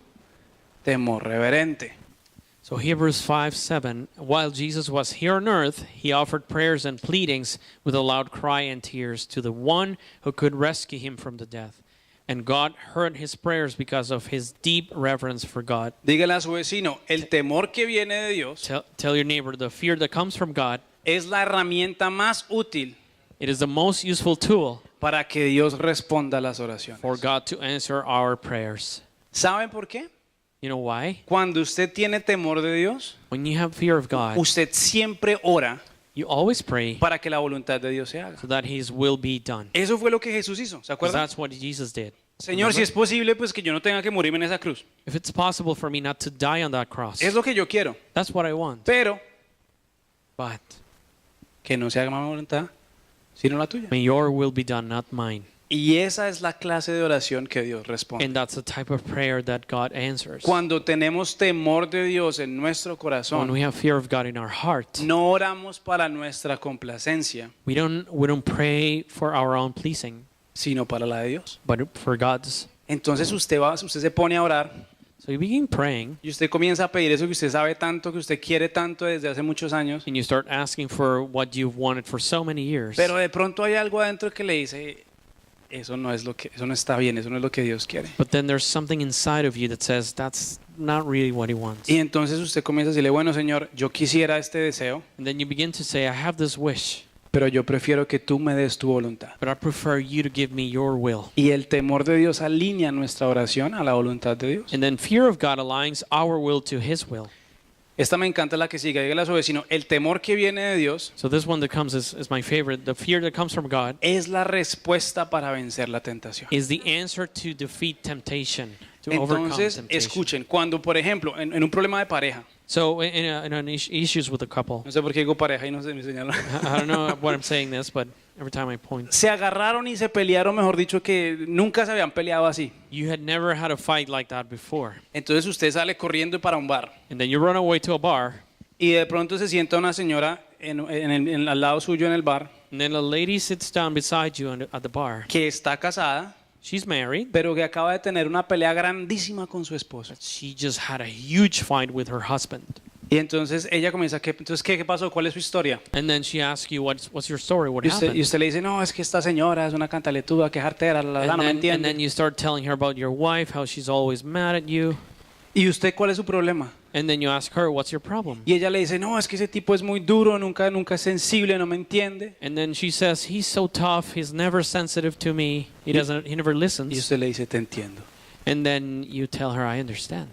temor reverente. So Hebrews 5:7, while Jesus was here on earth, he offered prayers and pleadings with a loud cry and tears to the one who could rescue him from the death. And God heard his prayers because of his deep reverence for God. Dígale a su vecino, el temor que viene de Dios Tell your neighbor, the fear that comes from God, es la herramienta más útil it is the most useful tool para que Dios responda a las oraciones. for God to answer our prayers. ¿Saben por qué? You know why? Cuando usted tiene temor de Dios, When you have fear of God, usted siempre ora you always pray para que la voluntad de Dios se haga. so that his will be done. Eso fue lo que Jesús hizo, ¿se Because acuerdan? that's what Jesus did. Señor, si es posible, pues que yo no tenga que morirme en esa cruz. If it's possible for me not to die on that cross, Es lo que yo quiero, that's what I want. pero But que no se haga mi voluntad, sino la tuya. may your will be done, not mine. Y esa es la clase de oración que Dios responde. And that's the type of prayer that God answers. Cuando tenemos temor de Dios en nuestro When corazón, we have fear of God in our heart, no oramos para nuestra complacencia, we don't pray for our own pleasing, sino para la de Dios. but for God's. Entonces usted se pone a orar So you begin praying y usted comienza a pedir eso que usted sabe tanto, que usted quiere tanto desde hace muchos años, and you start asking for what you've wanted for so many years. pero de pronto hay algo adentro que le dice, eso no está bien, eso no es lo que Dios quiere. But then there's something inside of you that says that's not really what he wants. Y entonces usted comienza a decirle, bueno, Señor, yo quisiera este deseo, And then you begin to say, I have this wish, pero yo prefiero que tú me des tu voluntad. but I prefer you to give me your will. Y el temor de Dios alinea nuestra oración a la voluntad de Dios. And then fear of God aligns our will to his will. Esta me encanta, la que sigue, dígale a su vecino, el temor que viene de Dios So this one that comes is my favorite. The fear that comes from God es la respuesta para vencer la tentación. is the answer to defeat temptation, to overcome Entonces, temptation. escuchen, cuando por ejemplo, en un problema de pareja, So issues with a couple, no sé por qué digo pareja y no sé, me señala, I don't know what I'm saying this, but every time I point, se agarraron y se pelearon, mejor dicho, que nunca se habían peleado así. you had never had a fight like that before. Entonces usted sale corriendo para un bar And then you run away to a bar, y de pronto se sienta una señora al lado suyo en el bar and then a lady sits down beside you at the bar. que está casada, She's married, pero que acaba de tener una pelea grandísima con su esposo. she just had a huge fight with her husband. Y entonces ella comienza, entonces, ¿qué pasó? ¿Cuál es su historia? And then she asks you, what's your story? What Y happened? usted le dice, no, es que esta señora es una cantaletuda, que jartera, no me And then entiende. you start telling her about your wife, how she's always mad at you. ¿Y usted cuál es su problema? And then you ask her, what's your problem? Y ella le dice, no, es que ese tipo es muy duro, nunca es sensible, no me entiende. And then she says, he's so tough, he's never sensitive to me, he never Y listens. usted le dice, te entiendo. And then you tell her, I understand.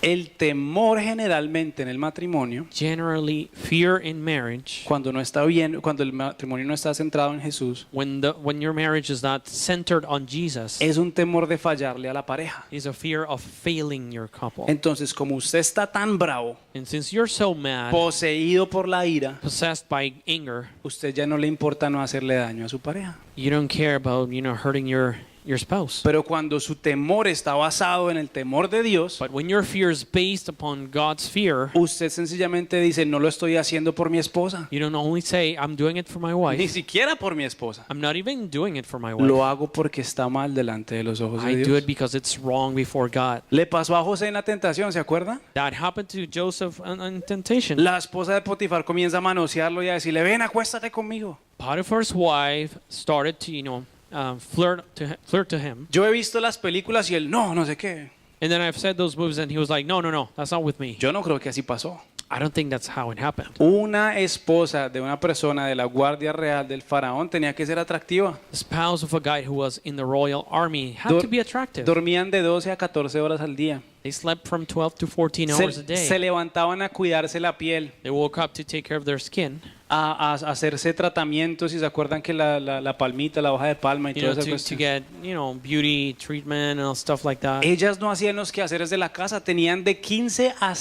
El temor generalmente en el matrimonio, Generally, fear in marriage, cuando no está bien, cuando el matrimonio no está centrado en Jesús, when your marriage is not centered on Jesus, es un temor de fallarle a la pareja. is a fear of failing your couple. Entonces, como usted está tan bravo, And since you're so mad, poseído por la ira, possessed by anger, usted ya no le importa no hacerle daño a su pareja. you don't care about, hurting your spouse. Pero cuando su temor está basado en el temor de Dios, But when your fear is based upon God's fear, usted sencillamente dice, no lo estoy haciendo por mi esposa, you don't only say, I'm doing it for my ni wife. siquiera por mi esposa. I'm not even doing it for my wife. Lo hago porque está mal delante de los ojos de I do Dios. it because it's wrong before God. Le pasó a José en la tentación, ¿se acuerda? That happened to Joseph in temptation. La esposa de Potifar comienza a manosearlo y a decirle, ven, acuéstate conmigo. Potiphar's wife started to, flirt to him. Yo he visto las películas y él, no sé qué. And then I've said those moves, and he was like, no, no, no, that's not with me. Yo no creo que así pasó. I don't think that's how it happened. Una esposa de una persona de la Guardia Real del Faraón tenía que ser atractiva. The spouse of a guy who was in the royal army had Dor- to be attractive. Dormían de 12 a 14 horas al día. They slept from 12 to 14 hours a Se day. levantaban a cuidarse la piel, They woke up to take care of their skin, a hacerse tratamientos. Si se acuerdan que la palmita, la hoja de palma y you toda know, esa to cuestión. get, beauty treatment and stuff like that. Ellas no hacían los quehaceres de la casa, tenían de 15 a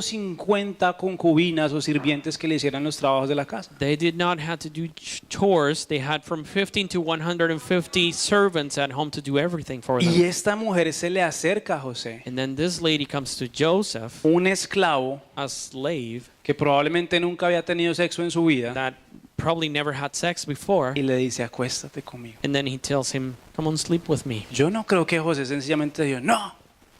150 concubinas o sirvientes que le hicieran los trabajos de la casa. They did not have to do chores. They had from 15 to 150 servants at home to do everything for Y them. esta mujer se le acerca a José, And then this lady comes to Joseph, un esclavo a slave que probablemente nunca había tenido sexo en su vida, that probably never had sex before. y le dice, acuéstate conmigo. And then he tells him, come on, sleep with me. Yo no creo que José sencillamente dijo, no.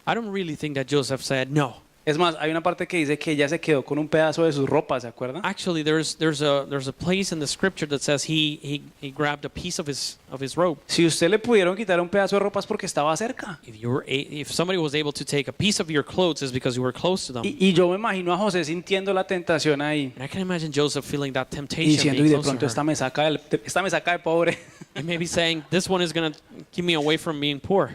I don't really think that Joseph said no. Es más, hay una parte que dice que ella se quedó con un pedazo de sus ropas, ¿se acuerdan? Actually, there's a place in the scripture that says he grabbed a piece of his robe. Si usted le pudieron quitar un pedazo de ropas porque estaba cerca. If somebody was able to take a piece of your clothes, it's because you were close to them. Y yo me imagino a José sintiendo la tentación ahí And I can imagine Joseph feeling that y temptation diciendo, y being de close pronto to her. esta me saca de pobre. And maybe saying, this one is going to keep me away from being poor.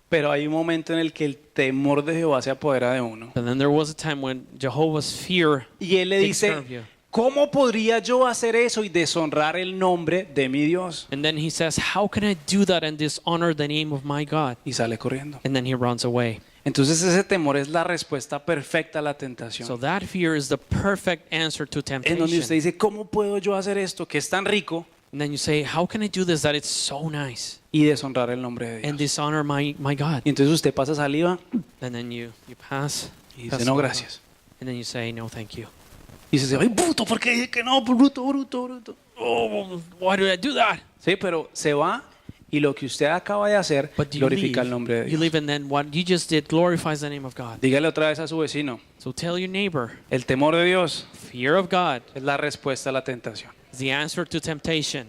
Pero hay un momento en el que el temor de Jehová se apodera de uno. And then there was a time when Jehovah's fear Y él le takes care dice, of you. ¿cómo podría yo hacer eso y deshonrar el nombre de mi Dios? And then he says, how can I do that and dishonor the name of my God? Y sale corriendo. And then he runs away. Entonces ese temor es la respuesta perfecta a la So tentación. that fear is the perfect answer to En donde usted temptation. dice, ¿cómo puedo yo hacer esto que es tan rico And then you say, how can I do this that it's so nice y deshonrar el nombre de and Dios? dishonor my God? Y entonces usted pasa saliva And then you pass. y pass dice, no, over. gracias. And then you say, no, thank you. Y dice, ay, bruto, ¿por qué dije que no? Bruto, bruto, bruto. Oh, why did I do that? Sí, pero se va y lo que usted acaba de hacer But you glorifica el leave, nombre de you Dios. leave, and then what you just did glorifies the name of God. Dígale otra vez a su vecino, So tell your neighbor, el temor de Dios fear of God es la respuesta a la tentación. is the answer to temptation.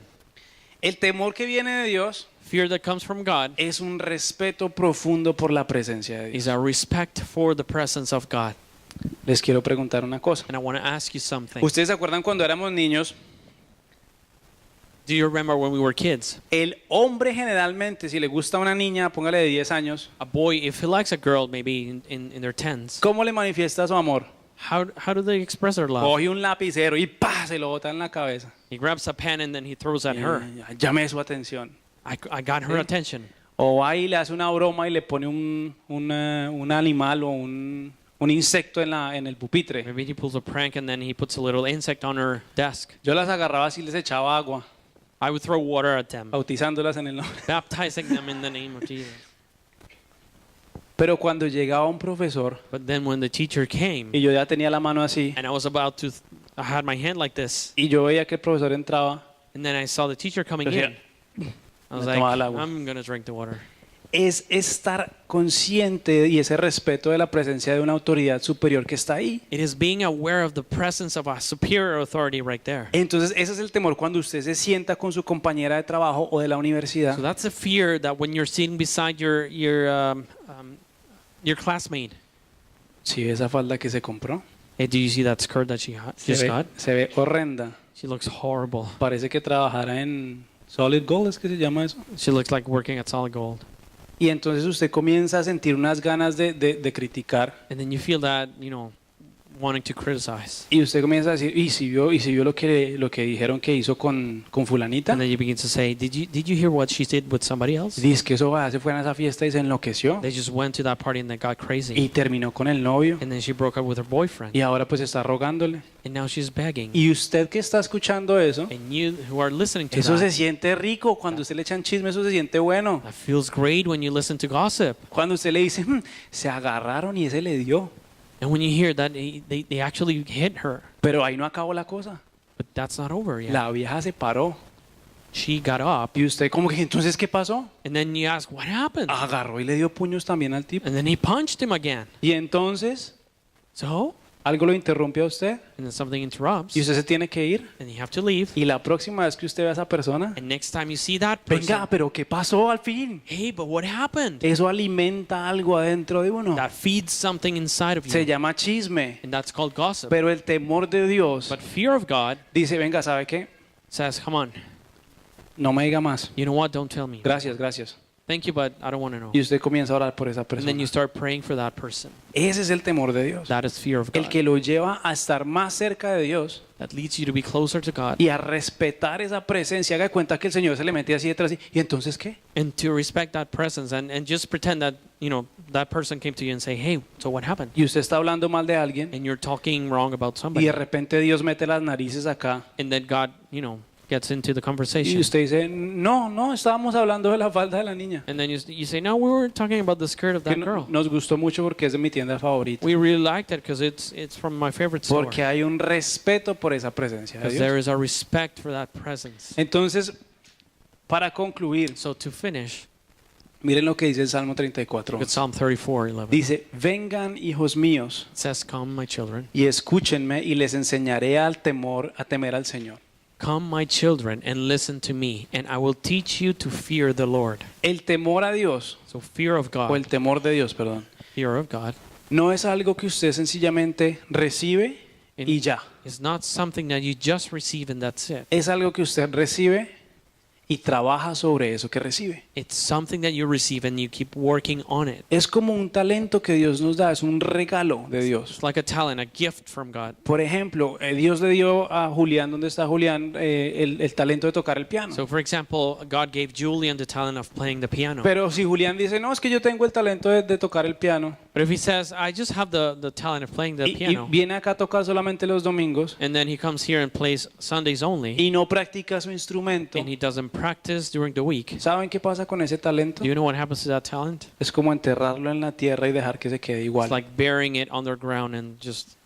El temor que viene de Dios Fear that comes from God es un respeto profundo por la presencia de Dios. is a respect for the presence of God. Les quiero preguntar una cosa. And I want to ask you something. ¿Ustedes se acuerdan cuando éramos niños? Do you remember when we were kids? El hombre generalmente, si le gusta a una niña, póngale de 10 años, A boy, if he likes a girl, maybe in their tens, ¿cómo le manifiesta su amor? how do they express their love? Coge un lapicero y ¡pah! Se lo bota en la cabeza. He grabs a pen and then he throws at her. Llame su atención. I got her attention. O va y le hace una broma y le pone un animal o un insecto en el pupitre. Maybe he pulls a prank and then he puts a little insect on her desk. Yo las agarraba así y les echaba agua, I would throw water at them, bautizándolas en el nombre. baptizing them in the name of Jesus. Pero cuando llegaba un profesor But then when the teacher came y yo ya tenía la mano así and I was about to, I had my hand like this, y yo veía que el profesor entraba, and then I saw the teacher coming Yo in. I was me like, tomaba el agua. I'm going to drink the water. es estar consciente y ese respeto de la presencia de una autoridad superior que está ahí. It is being aware of the presence of a superior authority right there. Entonces ese es el temor cuando usted se sienta con su compañera de trabajo o de la universidad So that's a fear that when you're sitting beside your classmate, si ve esa falda que se compró, hey, do you see that skirt that she just got? se ve horrenda. She looks horrible. Parece que trabajara en Solid Gold, ¿es que se llama eso? She looks like working at Solid Gold. Y entonces usted comienza a sentir unas ganas de criticar And then you feel that, wanting to criticize. y usted comienza a decir, ¿y si vio lo que dijeron que hizo con fulanita? And then you begin to say, did you hear what she did with somebody else? Dice que eso se fue a esa fiesta y se enloqueció They just went to that party and they got crazy. y terminó con el novio And then she broke up with her boyfriend. y ahora pues está rogándole. And now she's begging. Y usted que está escuchando eso, And you who are listening to eso se that, siente rico. Cuando usted le echan chisme, eso se siente bueno. that feels great when you listen to gossip. Cuando usted le dice, se agarraron y ese le dio. And when you hear that they actually hit her. Pero ahí no acabó la cosa. But that's not over yet. La vieja se paró. She got up. Y usted como que, entonces, ¿qué pasó? And then you ask, what happened? Agarró y le dio puños también al tipo. And then he punched him again. Y entonces, So, algo lo interrumpe a usted and then something interrupts, y usted se tiene que ir. and you have to leave. Y la próxima vez que usted ve a esa persona, And next time you see that person, venga, pero ¿qué pasó al fin? hey, but what happened? Eso alimenta algo adentro de uno. That feeds something inside of Se you, llama chisme. and that's called gossip. Pero el temor de Dios But fear of God dice, venga, ¿sabe qué? says, come on, No me diga más. you know what? Don't tell me. Gracias, gracias. Thank you, but I don't want to know. Y usted comienza a orar por esa And then persona. you start praying for that person. Ese es el temor de Dios. That is fear of El God. que lo lleva a estar más cerca de Dios That leads you to be closer to God y a respetar esa presencia. Haga de cuenta que el Señor se le mete así detrás. ¿Y entonces qué? and to respect that presence and just pretend that, you know, that person came to you and say, hey, so what happened? Y usted está hablando mal de alguien And you're talking wrong about y somebody. de repente Dios mete las narices acá And then God, you know, gets into the y conversation. usted dice, no, estábamos hablando de la falda de la niña. And then you say, no, we were talking about the skirt of Que that girl. nos gustó mucho porque es de mi tienda favorita. We really liked it because it's from my favorite store. Porque hay un respeto por esa presencia de Because Dios. there is a respect for that presence. Entonces, para concluir, So to finish, miren lo que dice el Salmo 34. look at Psalm 34:11. Dice, vengan hijos míos It says, come, my children. y escúchenme y les enseñaré a temer al Señor. Come, my children, and listen to me, and I will teach you to fear the Lord. El temor a Dios, So fear of o God, el temor de Dios, perdón, fear of God no es algo que usted sencillamente recibe y ya. is not something that you just receive and that's it. Es algo que usted recibe y trabaja sobre eso que recibe. It's something that you receive and you keep working on it. Es como un talento que Dios nos da, es un regalo de Dios. It's like a talent, a gift from God. Por ejemplo, Dios le dio a Julián, ¿dónde está Julián? El talento de tocar el piano. So, for example, God gave Julian the talent of playing the piano. Pero si Julián dice, no, es que yo tengo el talento de tocar el piano, But if he says, I just have the talent of playing the y piano, viene acá a tocar solamente los domingos and then he comes here and plays Sundays only, y no practica su instrumento, and he doesn't practice during the week, ¿saben qué pasa con ese talento? do you know what happens to that talent? Es como enterrarlo en la tierra y dejar que se quede It's igual. like burying it underground and just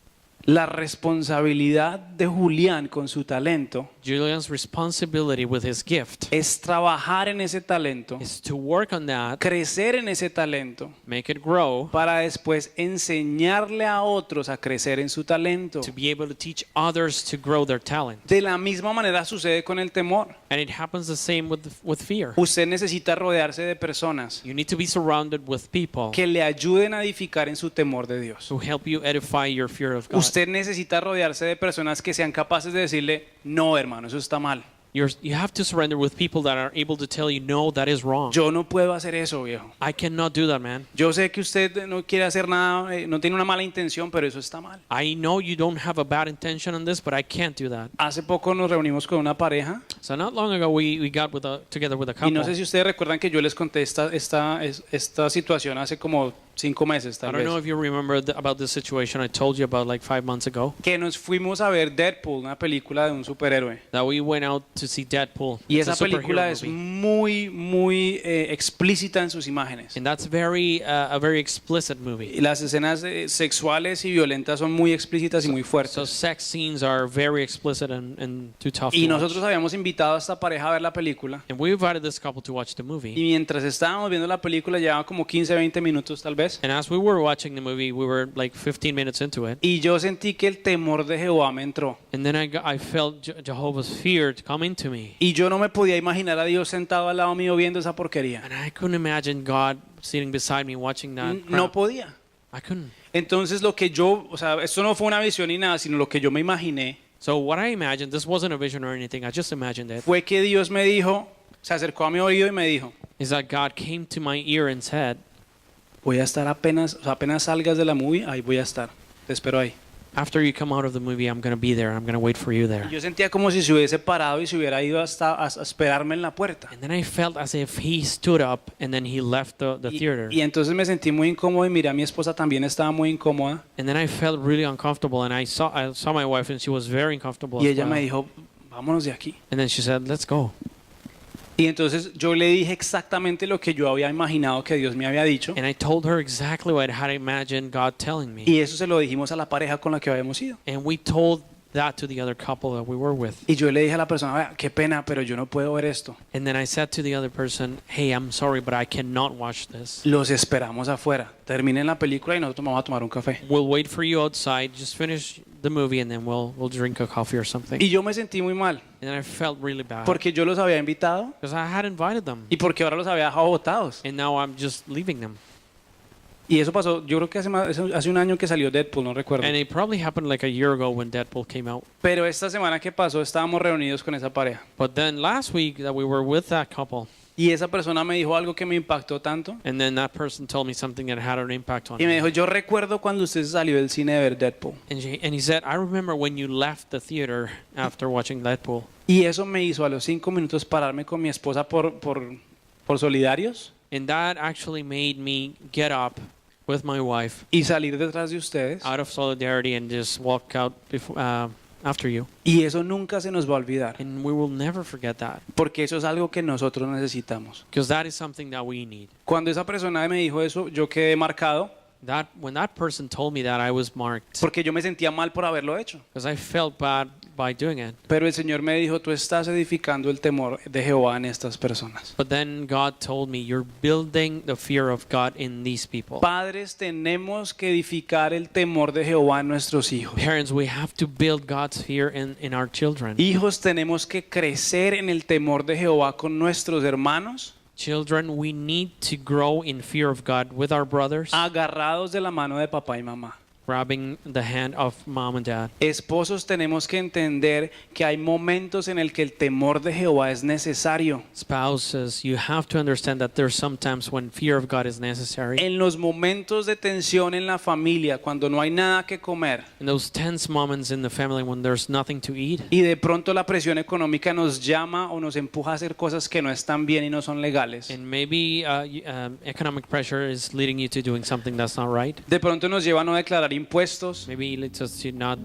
La responsabilidad de Julián con su talento Julian's responsibility with his gift es trabajar en ese talento, is to work on that, crecer en ese talento, make it grow, para después enseñarle a otros a crecer en su talento. to be able to teach others to grow their talent. De la misma manera sucede con el temor. And it happens the same with fear. Usted necesita rodearse de personas You need to be surrounded with people que le ayuden a edificar en su temor de Dios. who help you edify your fear of God. Usted necesita rodearse de personas que sean capaces de decirle, no, hermano, eso está mal. You have to surrender with people that are able to tell you, no, that is wrong. Yo no puedo hacer eso, viejo. I cannot do that, man. Yo sé que usted no quiere hacer nada, no tiene una mala intención, pero eso está mal. I know you don't have a bad intention on this, but I can't do that. Hace poco nos reunimos con una pareja So not long ago, we got together with a y couple. no sé si ustedes recuerdan que yo les conté esta situación hace como 5 meses, I tal don't know vez. if you remember about this situation I told you about like 5 months ago. Que nos fuimos a ver Deadpool, una película de un superhéroe. That we went out to see Deadpool. Y It's a esa película superhero es movie. muy explícita en sus imágenes. And that's a very explicit movie. Y las escenas sexuales y violentas son muy explícitas y muy So fuertes. sex scenes are very explicit and too tough Y to watch. nosotros habíamos invitado a esta pareja a ver la película. And we invited this couple to watch the Y movie. mientras estábamos viendo la película, llevaba como 15, 20 minutos tal vez. And as we were watching the movie, we were like 15 minutes into it. Y yo sentí que el temor de Jehová me entró. And then I felt Jehovah's fear to come into me. Y yo no me podía imaginar a Dios sentado al lado mío viendo esa porquería. And I couldn't imagine God sitting beside me watching that. No crap. podía. I couldn't. Entonces lo que yo, o sea, esto no fue una visión ni nada, sino lo que yo me imaginé So what I imagined, this wasn't a vision or anything, I just imagined it, fue que Dios me dijo, se acercó a mi oído y me dijo, is that God came to my ear and said, voy a estar apenas, o sea, apenas salgas de la movie, ahí voy a estar. Te espero ahí. after you come out of the movie, I'm going to be there. I'm going to wait for you Y there. yo sentía como si se hubiese parado y se hubiera ido hasta a esperarme en la puerta. And then I felt as if he stood up and then he left the theater. Y entonces me sentí muy incómodo y miré a mi esposa también estaba muy incómoda. And then I felt really uncomfortable and I saw my wife and she was very uncomfortable Y as ella me well. dijo, vámonos de aquí. And then she said, let's go. Y entonces yo le dije exactamente lo que yo había imaginado que Dios me había dicho. And I told her exactly what I had imagined God telling me. Y eso se lo dijimos a la pareja con la que habíamos ido. And we told that to the other couple that we were with. Y yo le dije a la persona, "Vea, qué pena, pero yo no puedo ver esto. And then I said to the other person, hey, I'm sorry, but I cannot watch this. Los esperamos afuera. Terminen la película y nosotros vamos a tomar un café." We'll wait for you outside. Just finish the movie and then we'll drink a coffee or something. Y yo me sentí muy mal And I felt really bad porque yo los había invitado because I had invited them y porque ahora los había dejado botados. and now I'm just leaving them. Y eso pasó, yo creo que hace un año que salió Deadpool, no recuerdo. And it probably happened like a year ago when Deadpool came out. Pero esta semana que pasó estábamos reunidos con esa pareja. But then last week that we were with that couple, Y esa persona me dijo algo que me impactó tanto. and then that person told me something that had an impact on Y me me. dijo, yo recuerdo cuando usted salió del cine de ver Deadpool. And he said, I remember when you left the theater after watching Deadpool. Y eso me hizo a los 5 minutos pararme con mi esposa por solidarios And that actually made me get up with my wife y salir detrás de ustedes. out of solidarity and just walk out after you. Y eso nunca se nos va a olvidar. And we will never forget that Porque eso es algo que nosotros necesitamos. because that is something that we need. Cuando esa persona me dijo eso, yo quedé marcado When that person told me that, I was marked porque yo me sentía mal por haberlo hecho. because I felt bad by doing it. Pero el Señor me dijo, tú estás edificando el temor de Jehová en estas personas. But then God told me, you're building the fear of God in these people. Padres, tenemos que edificar el temor de Jehová en nuestros hijos. Parents, we have to build God's fear in our children. Hijos, tenemos que crecer en el temor de Jehová con nuestros hermanos, Children, we need to grow in fear of God with our brothers, agarrados de la mano de papá y mamá. grabbing the hand of mom and dad. Esposos, tenemos que entender que hay momentos en el que el temor de Jehová es necesario. Spouses, you have to understand that there's sometimes when fear of God is necessary. En los momentos de tensión en la familia, cuando no hay nada que comer In those tense moments in the family when there's nothing to eat, y de pronto la presión económica nos llama o nos empuja a hacer cosas que no están bien y no son legales. and maybe economic pressure is leading you to doing something that's not right. De pronto nos lleva a no declarar impuestos, Maybe it leads us to not,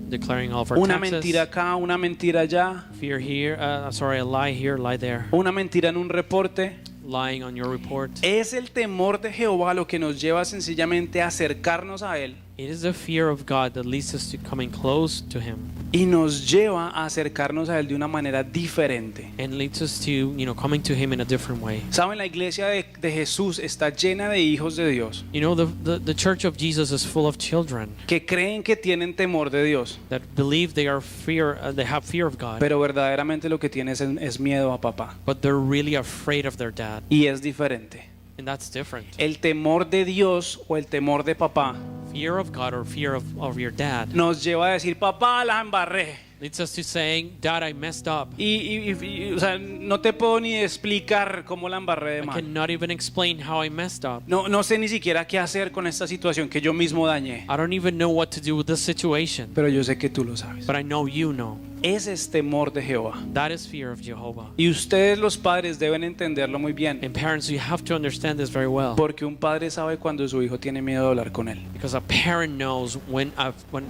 declaring all of our una taxes. mentira acá, una mentira allá, Fear here, a lie here, lie there. una mentira en un reporte. Lying on your report. Es el temor de Jehová lo que nos lleva sencillamente a acercarnos a Él It is the fear of God that leads us to coming close to Him y nos lleva a acercarnos a Él de una manera diferente. and leads us to, coming to Him in a different way. Saben, la iglesia de Jesús está llena de hijos de Dios The church of Jesus is full of children que creen que tienen temor de Dios, that believe they have fear of God, pero verdaderamente lo que tienen es miedo a papá. but they're really afraid of their dad, Y es diferente. and that's different. El temor de Dios o el temor de papá Fear of God or fear of your dad nos lleva a decir, papá, la embarré. leads us to saying, Dad, I messed up. O sea, no te puedo ni explicar cómo la embarré de I mal. cannot even explain how I messed up. No sé ni siquiera qué hacer con esta situación que yo mismo dañé. I don't even know what to do with this situation, Pero yo sé que tú lo sabes. but I know you know. Ese es temor de Jehová. That is fear of Jehovah. Y ustedes los padres deben entenderlo muy bien. And parents, you have to understand this very well. Porque un padre sabe cuando su hijo tiene miedo de hablar con él. Because a parent knows when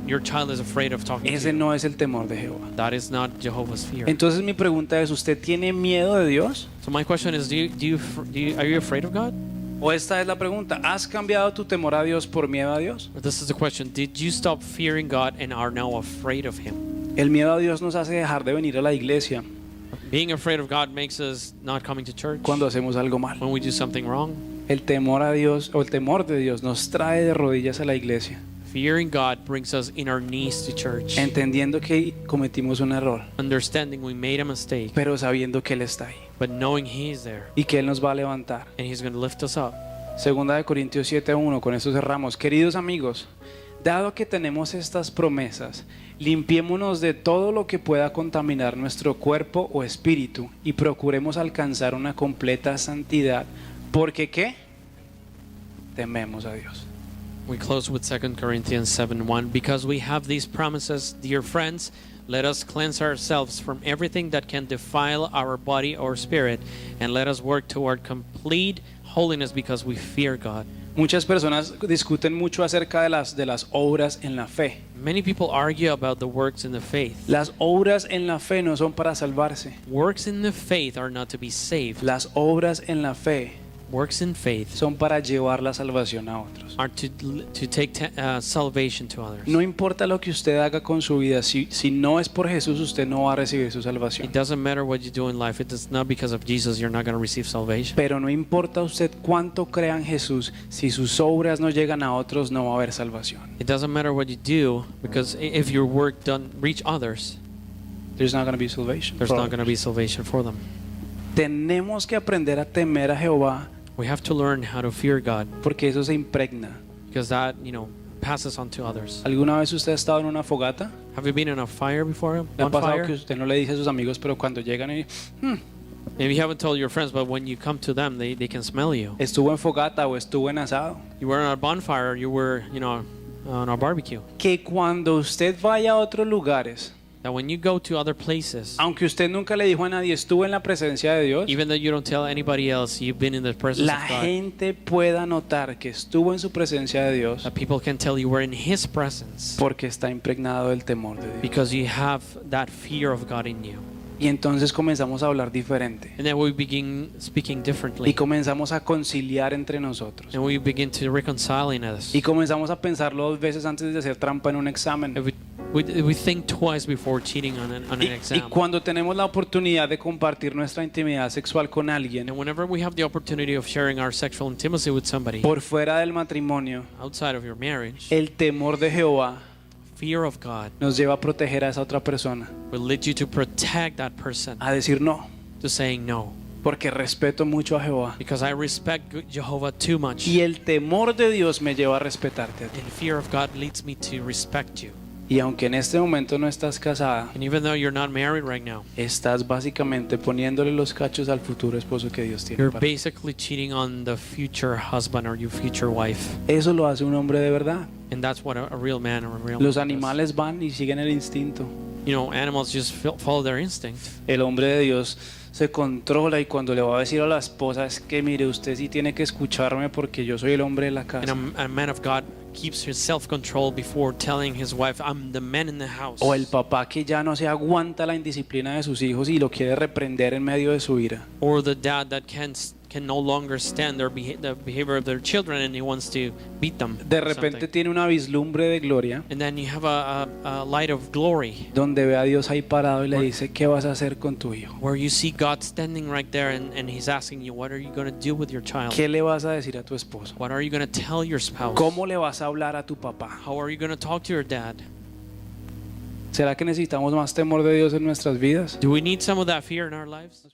your child is afraid of talking to Ese you. no es el temor de Jehová. That is not Jehovah's fear. Entonces mi pregunta es, ¿usted tiene miedo de Dios? So my question is, are you afraid of God? O esta es la pregunta, ¿has cambiado tu temor a Dios por miedo a Dios? Or this is the question. Did you stop fearing God and are now afraid of Him? El miedo a Dios nos hace dejar de venir a la iglesia Being afraid of God makes us not coming to church cuando hacemos algo mal. when we do something wrong. El temor a Dios o el temor de Dios nos trae de rodillas a la iglesia, Fearing God brings us in our knees to church, entendiendo que cometimos un error, understanding we made a mistake, pero sabiendo que Él está ahí but knowing He is there y que Él nos va a levantar. and He's going to lift us up. Segunda de Corintios 7:1, con esto cerramos. Queridos amigos, dado que tenemos estas promesas, limpiémonos de todo lo que pueda contaminar nuestro cuerpo o espíritu y procuremos alcanzar una completa santidad. Porque ¿qué? Tememos a Dios. We close with 2 Corinthians 7:1. Because we have these promises, dear friends, let us cleanse ourselves from everything that can defile our body or spirit, and let us work toward complete holiness because we fear God. Muchas personas discuten mucho acerca de las obras en la fe. Many people argue about the works in the faith. Las obras en la fe no son para salvarse. Works in the faith are not to be saved. Las obras en la fe works in faith son para llevar la salvación a otros. are to take salvation to others. No importa lo que usted haga con su vida, si no es por Jesús, usted no va a recibir su salvación. It doesn't matter what you do in life. It is not because of Jesus you're not going to receive salvation. Pero no importa usted cuánto crea en Jesús, si sus obras no llegan a otros, no va a haber salvación. It doesn't matter what you do because if your work doesn't reach others, There's not going to be salvation. there's for not going to others. be salvation for them. Tenemos que aprender a temer a Jehová, We have to learn how to fear God porque eso se impregna. because that, passes on to others. ¿Alguna vez usted ha estado en una fogata? Have you been in a fire before? ¿Le ha pasado Bonfire? que usted no le dice a sus amigos, pero cuando llegan y Maybe you haven't told your friends, but when you come to them, they can smell you. estuvo en fogata o estuvo en asado? You were on a bonfire, you were, on a barbecue. Que cuando usted vaya a otros lugares, That when you go to other places, aunque usted nunca le dijo a nadie, estuvo en la presencia de Dios, even though you don't tell anybody else you've been in the presence la of God, gente pueda notar que estuvo en su presencia de Dios that people can tell you we're in His presence porque está impregnado del temor de Dios. because you have that fear of God in you. Y entonces comenzamos a hablar diferente And then we begin speaking y differently. comenzamos a conciliar entre nosotros And we begin to reconcile in us. y comenzamos a pensarlo dos veces antes de hacer trampa en un examen. And we think twice before cheating on an Y exam. cuando tenemos la oportunidad de compartir nuestra intimidad sexual con alguien And whenever we have the opportunity of sharing our sexual intimacy with somebody por fuera del matrimonio, outside of your marriage, el temor de Jehová fear of God nos lleva a proteger a esa otra persona, will lead you to protect that person, a decir no, to saying no. porque respeto mucho a Jehová. Because I respect Jehovah too much. Y el temor de Dios me lleva a respetarte a ti. And fear of God leads me to respect you. Y aunque en este momento no estás casada, And even though you're not married right now, estás básicamente poniéndole los cachos al futuro esposo que Dios tiene you're para ti. basically cheating on the future husband or your future wife. Eso lo hace un hombre de verdad. And that's what a real man or a real Los woman does. animales van y siguen el instinto. Animals just follow their instinct. El hombre de Dios se controla y cuando le va a decir a la esposa es que mire, usted sí tiene que escucharme porque yo soy el hombre de la And casa. a man of God keeps his self-control before telling his wife, I'm the man in the house. O el papá que ya no se aguanta la indisciplina de sus hijos y lo quiere reprender en medio de su ira. Or the dad that can no longer stand the behavior of their children and he wants to beat them. De or repente something. tiene una vislumbre de gloria And then you have a light of glory donde ve a Dios ahí parado y le dice, ¿qué vas a hacer con tu hijo? where you see God standing right there and he's asking you, what are you going to do with your child? ¿Qué le vas a decir a tu esposo? What are you going to tell your spouse? ¿Cómo le vas a hablar a tu papá? How are you going to talk to your dad? ¿Será que necesitamos más temor de Dios en nuestras vidas? Do we need some of that fear in our lives?